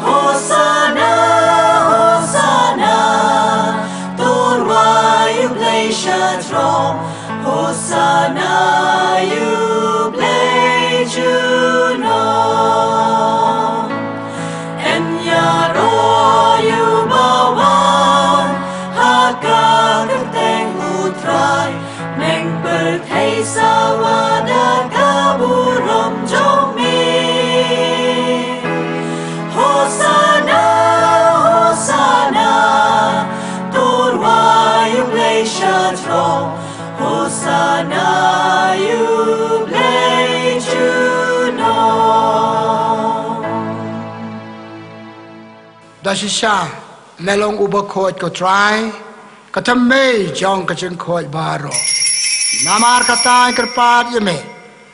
Hosanna Hosanna Turwa yu blei shatrom Hosanna yu blei juno en yaro yu bawan haka kerteng utrai neng perthei sawada ka burom Jong Hosanna Hosanna Turwa yu blei shatrom Hosanna yu blei juno Dashisha melong ubakot ko try katamay Jong ka Jingkiew baro namar katay kerpat yeme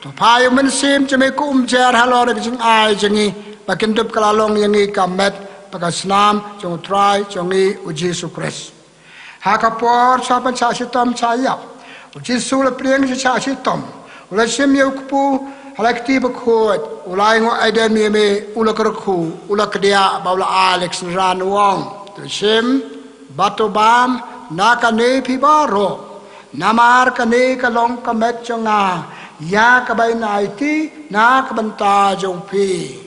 to payo mensim jeme kumjer halor ka jing ai jingi pakindup kalalong yangi kamet pakasnam Jong Trai jongi uji sukres hakapor sapan sa sitom sayap uji sul prieng sa sitom ula sim yukpu halakti Bakhuid ulai ngo aiden yeme ula kerku ula kedia baula Alex ran wong to sim batobam nakane pibaro namar kane kalong kamet jonga ya kabay na iti na kabanta Jong pi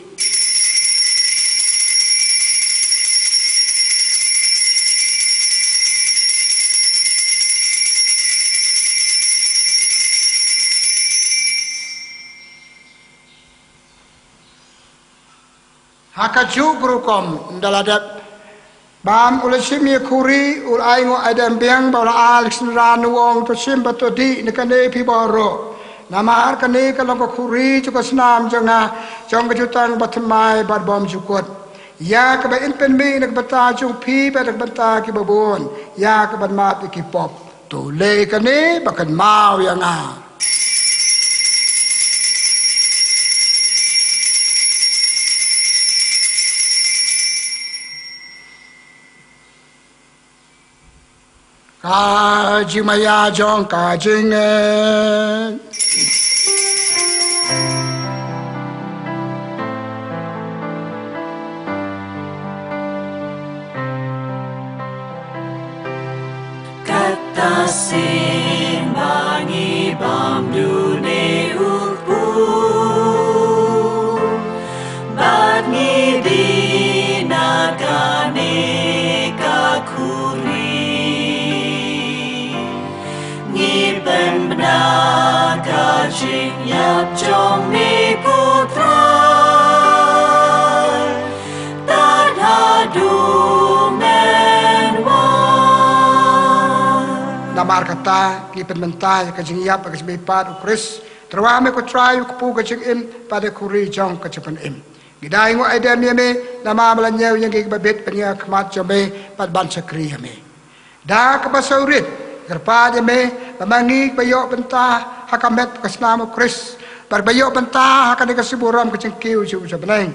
hakaju gurukom daladat bam ulasim ye kuri ulai ngo adam biang bala Alex ran wong to sim batodi nekane pibaro namar kane kalong ko kuri chuko snam jonga Jong jutang batmai bad bom jukot ya ka ba inpen mi nak bata Jong pi ba nak bata ki babon ya ka ban mat ki pop to le kane bakan mau ya nga ka jimaya Jong ka jingen kata simbangi bam dune ukpu bad ngi dinakane kakuri ngi benda ka jing yap Jong putrai tad hadu namar kata ki penmentai ka jingyap ka sebepat ukris terwame ko try ko pu ka jingim pada kuri Jong ka cepen im gidai ngo aiden yeme nama melanyew yang ki babet penya khmat jobe pad ban sakri yeme da ka basaurit kerpa yeme pamangi bayo benta hakamet ka snam ukris par bayo benta hakane ka Burom ka Jingkiew ju jableng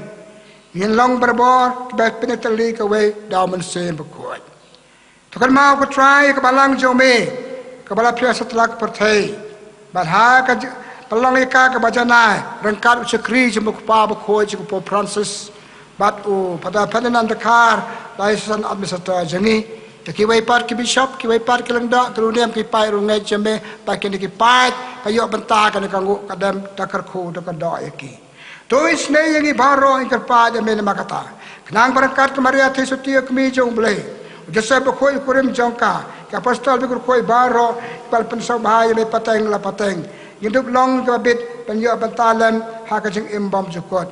yin long berbor bet penetali ka we daumen sem Bakhuid tukan mau ko try ke balang jome ke bala pia setelah perthei balha ka balang ika ke bajana rengkat ucakri jemu pa Bakhuid jemu po Francis bat u pada panenan dekar laisan administrator jangi ki wai par ki bishop ki wai par ki lengda kerudiam ki pai rungai jeme pakin ki pai kayo benta kan kanggo kadam takar khu takar do yaki to isne yangi baro ingkar pa jeme makata kenang berangkat ke Maria Thesutia kemi Jong blei Jasa Bakhuid kurim Jongka ka apostol bikur koi baro pal pensau bahaya me pateng la pateng hidup long ka bit penyo bentalan ha ka jing imbom jukot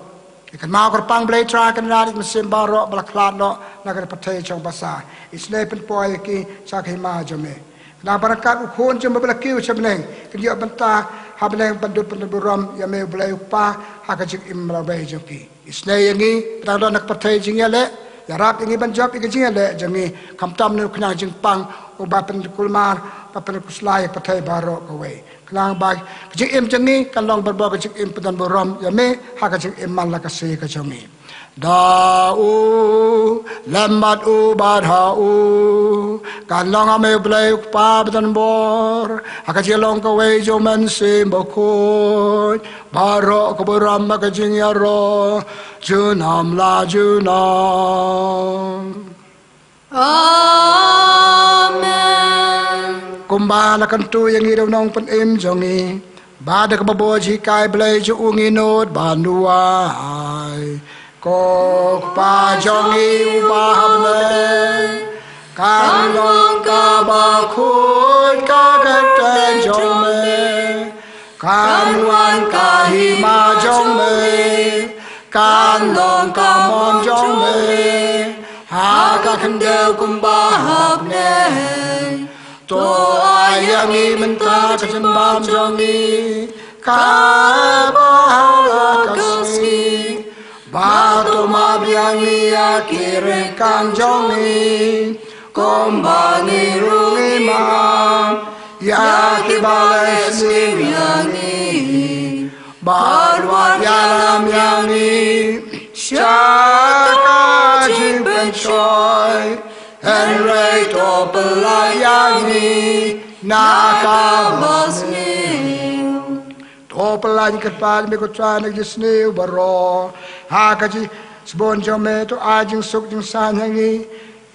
ikan mau kerpang blai tra kan radi mesim baro balaklat no nagar patay Jong basa isne pen poi ki sakhima jome na barakat ukhon jom balakiu chabneng kenyo benta ha beneng pandut Burom ya me blai upa ha ka jing im labai joki isne yangi tado nak patay jing yale yarap ingi banjap igi jingale jangi kamtam ne khnang jingpang ubapen kulmar papen kuslai pathai baro kowe khnang ba jing im jangi kalong barbo jing im padan Burom yame ha ka jing im man la ka se ka jangi da u lambat u badha u kan long ame blai pa betan bor akaji long ka wei jo man sim Bakhuid baro ko Burom ka Jingkiew junam la junam Amen. Kumbala kan tu yang hidup nong pen im jongi bada ka babo ji kai blai jo ungi not banuai ko pa jongi ba hamle kan long ka Bakhuid ka ten jong me kan wan ka hima jong me kan long ka mon jong me ha ka kan deu kumba hap ne to ayang i menta ka jembam jongi ka ba ka si ba to ma biang i akire kang jongi komba ni rungi ma ya ki bales ni yang i barwa yalam yang i shaka jiben choy en rei to pelayang ni nakabas ni to pelayang ketpag mi ko try nag jisni baro ha kaji sbon jome to ajing suk jing san hangi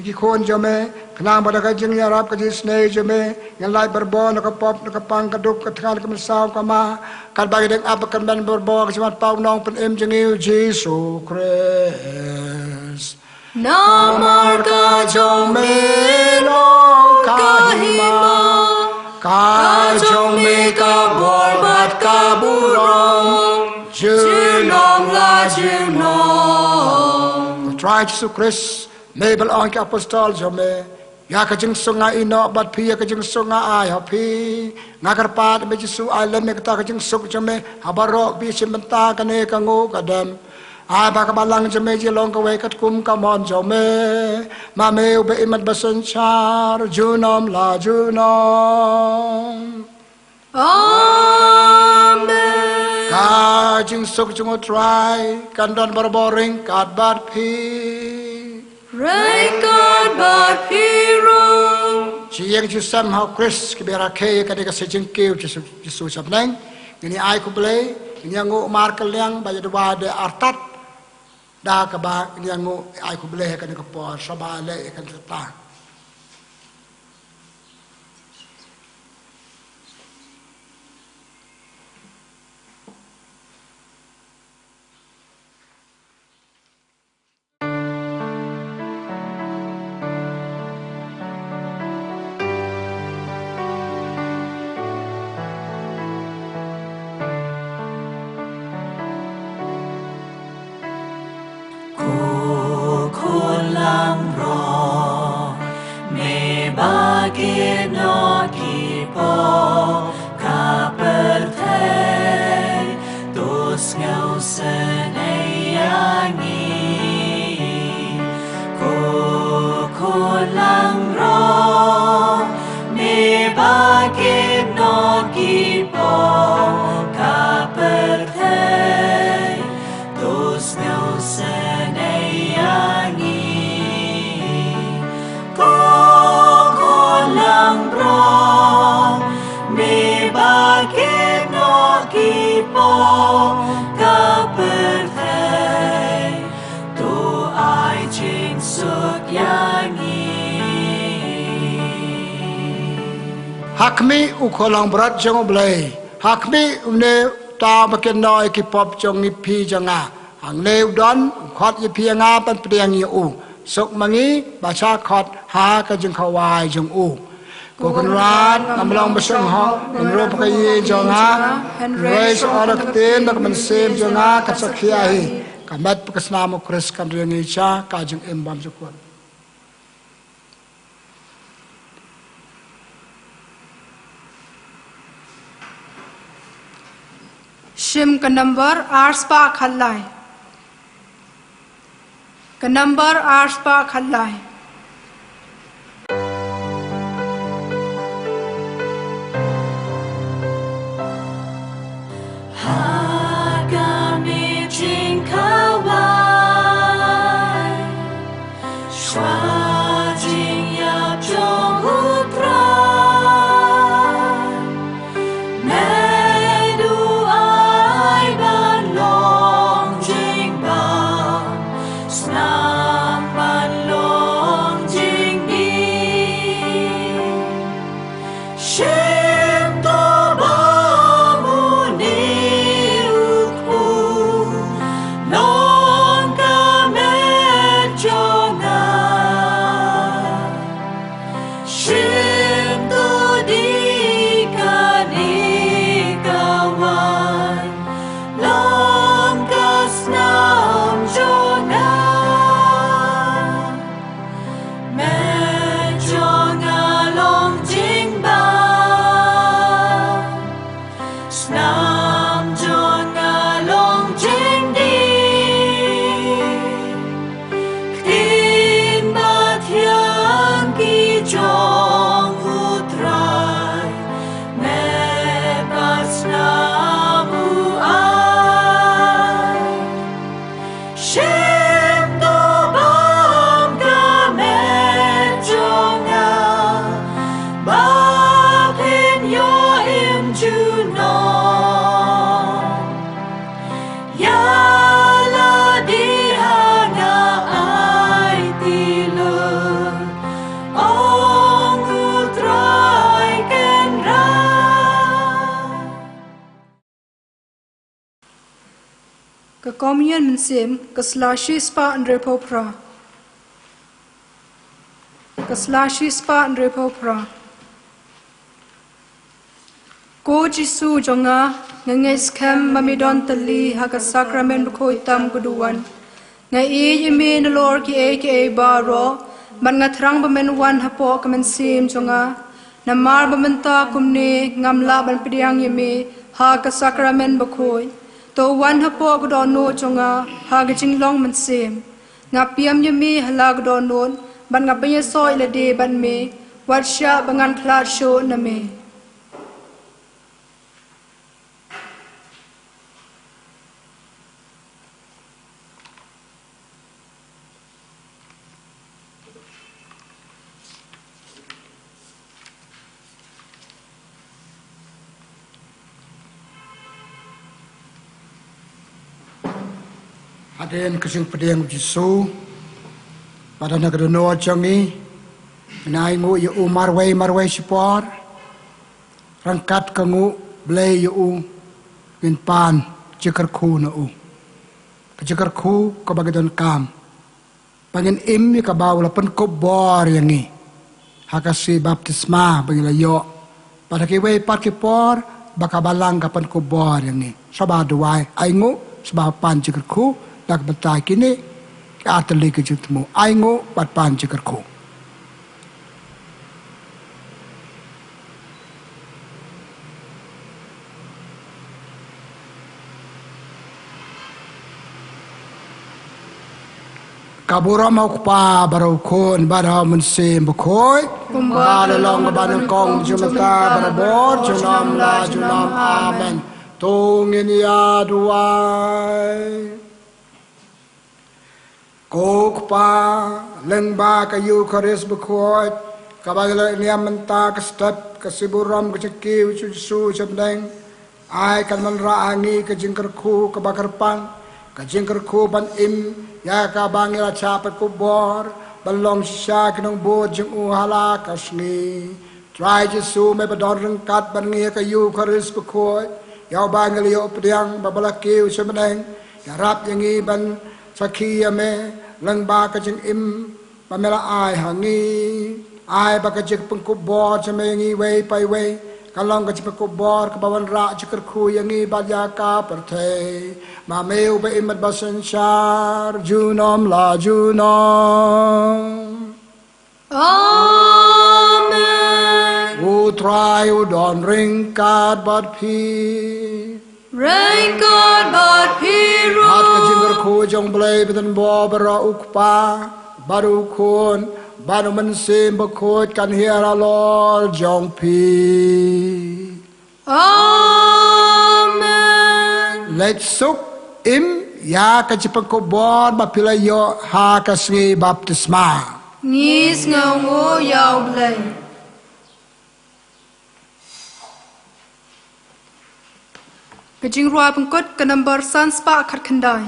iki kon jome kanang pada kajing yarap kaji snei jome yang lai berbon nak pop nak pang kaduk katkan kemsau kama kan bagi dek apa kan ban berbon kasimat pau nong pen em Jingkiew Jesus Christ Namar ka jong me long ka hima ka jong me ka bor bat ka Burom junong la junong Trai Jesus Christ Mabel ang ka apostol jome ya ka jing sunga ino bat pi ya ka jing sunga ai ha pi ngakarpat be Jesu ai lem ka ka jing suk jome habarok bi simenta ka ne ka ngo kadam ai ba ka balang jome ji long ka we kat kum ka mon jome ma me be imat basan char junom la junom Amen. ka jing suk jung try kan don barboring kat bat pi Record but hero. Chị yang chu somehow Chris ki bera ke ka de ka se Jingkiew Jesu sabnang ini ai ku ble ini ngo mar ka liang ba de wa de artat da ka ba ini ngo ai ku ble ka de ka por saba le ka ta Hakmi ukholang berat jong blai hakmi umne ta maken noi ki pop jong ni pi janga hang neu don khot yi pi nga pan priang yi u sok mangi ba cha khot ha ka jing khawai jong u ko kan ran amlong basang ho kan ro pa yi jong ha raise ora ten dak man sem jong ha ka sakhia hi kamat pakasnamo Chris kan riang yi cha ka jing em bam jukon Shim ka number arspa khallai. Ka number arspa khallai. Hagami Jingkiew Shwa Jing Yap Jong ka komian mensim ka slashi spa andre popra ka slashi spa andre popra ko jisu jonga ngai scam mamidon tali ha ka sacrament ko itam guduan ngai e yeme na lor ki e baro man nga thrang ba men wan hapo ka men sim jonga na mar ba men ta kumne ngamla ban pidiang yeme ha ka sacrament ba khoi to wan hapo ko don no jonga ha ga jinglong men sim nga piam yeme hala ga don non ban nga ba soi le de ban me wat sha bangan khlat sho na me Aden kasing pedeng Jisu pada negara Noah Jongi menai ngu yu marway sipor rangkat kangu blay yu min pan jikar khu na jikar khu ka bagadon kam pangin im ka baw la pen ko bor yangi hakasi baptisma bangila yo pada ki way pat ki por baka balang ka pen ko bor yangi sabaduai ai ngu sabah pan jikar khu dak betai kini atali ke jutmu aingo pat pan jikarku Burom mau pa barau kon barau mensim Bakhuid kumbala long banang kong jumata barabor junam la junam amen tungin ya duai Kok pa leng ba kayu karis Bakhuid kabagala niam menta ka step ka Burom ka Jingkiew su sabdeng ai kan man raangi ka Jingkiew ka bakarpang ka Jingkiew ban im ya ka bangila chapat ko bor balong siya kinong bo jing uhala ka Sngi Trai Jesu may badon rengkat ban ngi kayu karis Bakhuid yaw bangili yo pediang babalakiw sabdeng yarap yangi ban Sakia me lang ba ka jing im pamela ai hangi ai ba ka jik pengkubor jame yangi way pai way kalong ka jik pengkubor ka bawan ra jikar khu yangi ba ya ka perthe ma meu ba imat basan shar junom la junom Amen. u try u don ring kad but pi Rain God, but hero. Hat ka jingkar khu jong blay bitan bo bara ukpa baru kun baru mensim Bakhuid kan hiara lol jong pi Amen. Let's suk im ya ka jipang ko bor ba pila yo ha ka Sngi baptisma ngis ngau yaw blay Kajing roi pengkut ke number san spa khat khandai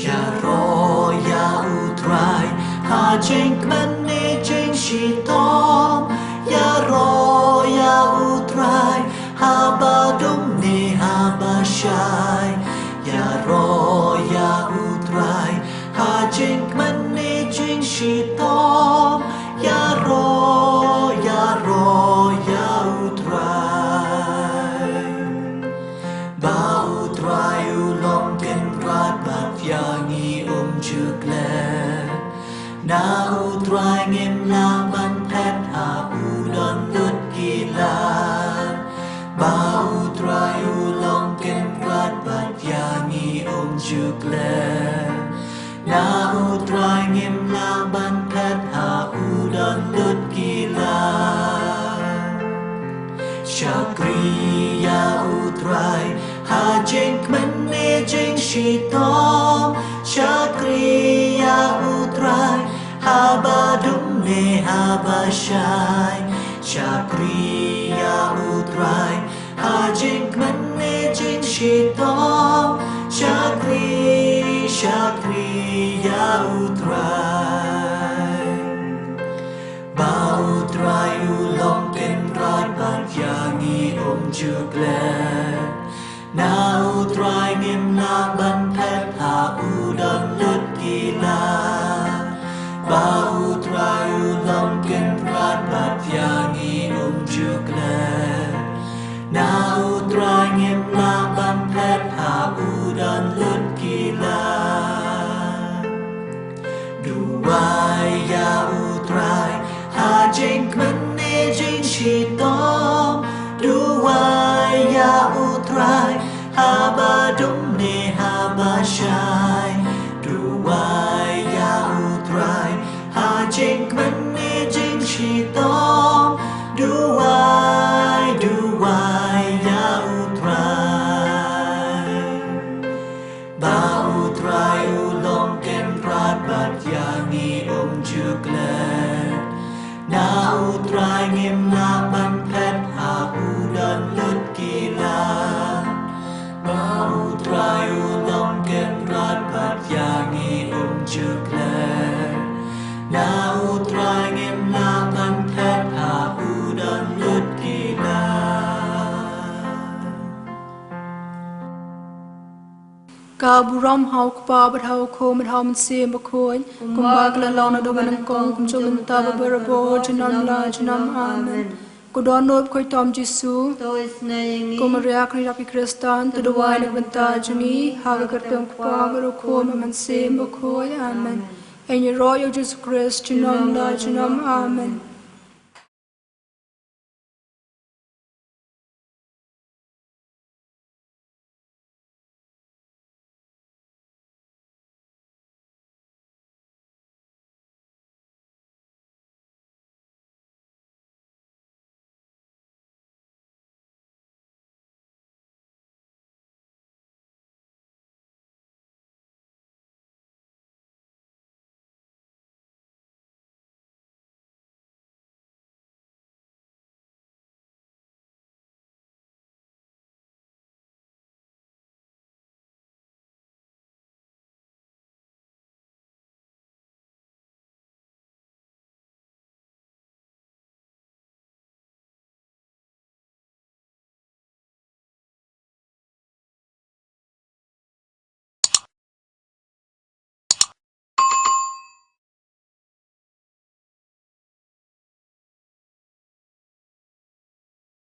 Ya ro ya utrai ha jink mane jing shi tom ya ro ya utrai ha ba dum ne ha ba shai ya ro ya utrai ha jink mane jing shi tom ya ro ya utrai ba utrai ulong ken rat bat yangi chukle na utrai ngem la ban pet ha udon dut kilan ba utrai ulong ken rat bat yangi chukle na utrai ngem la ban pet ha udon dut kilan Shakri ya utrai ha jink mane jing shi tom Shakri ya utrai ha ba dum ne ha ba shai Shakri ya utrai ha jink mane jing shi tom Shakri ya utrai chuk le na u trai ngim la ban phet ha u don lut ki la ba u trai u long ken prat bat yang i chuk le na u trai ngim la ban phet ha u don lut ki la du wai ya u trai ha jing kmen ne jing shi tom du wai ya u trai ha ba dum ne ha ba shai du wai ya u trai ha jing kmen ne jing shi tom du wai ya u trai ba u trai u long ken prat bat yang i chuk le na u trai ngim la ban phet ha u don lut ki la ba u trai u long ken prat bat yang i chuk le na u trai ngim la ban phet ha u don lut ki la Ka Burom hau kpa bat hau ko mat hau man sim Bakhuid kumbag la law na do ban kong kum chum ta ba barabo jinam la jinam amen ko don nop ko tom jisu To is name ko maria kri rapi kristan to do wai na banta juni ha ga kartam kpa ba ko man sim Bakhuid amen en ye royal Jesus Christ jinam la jinam amen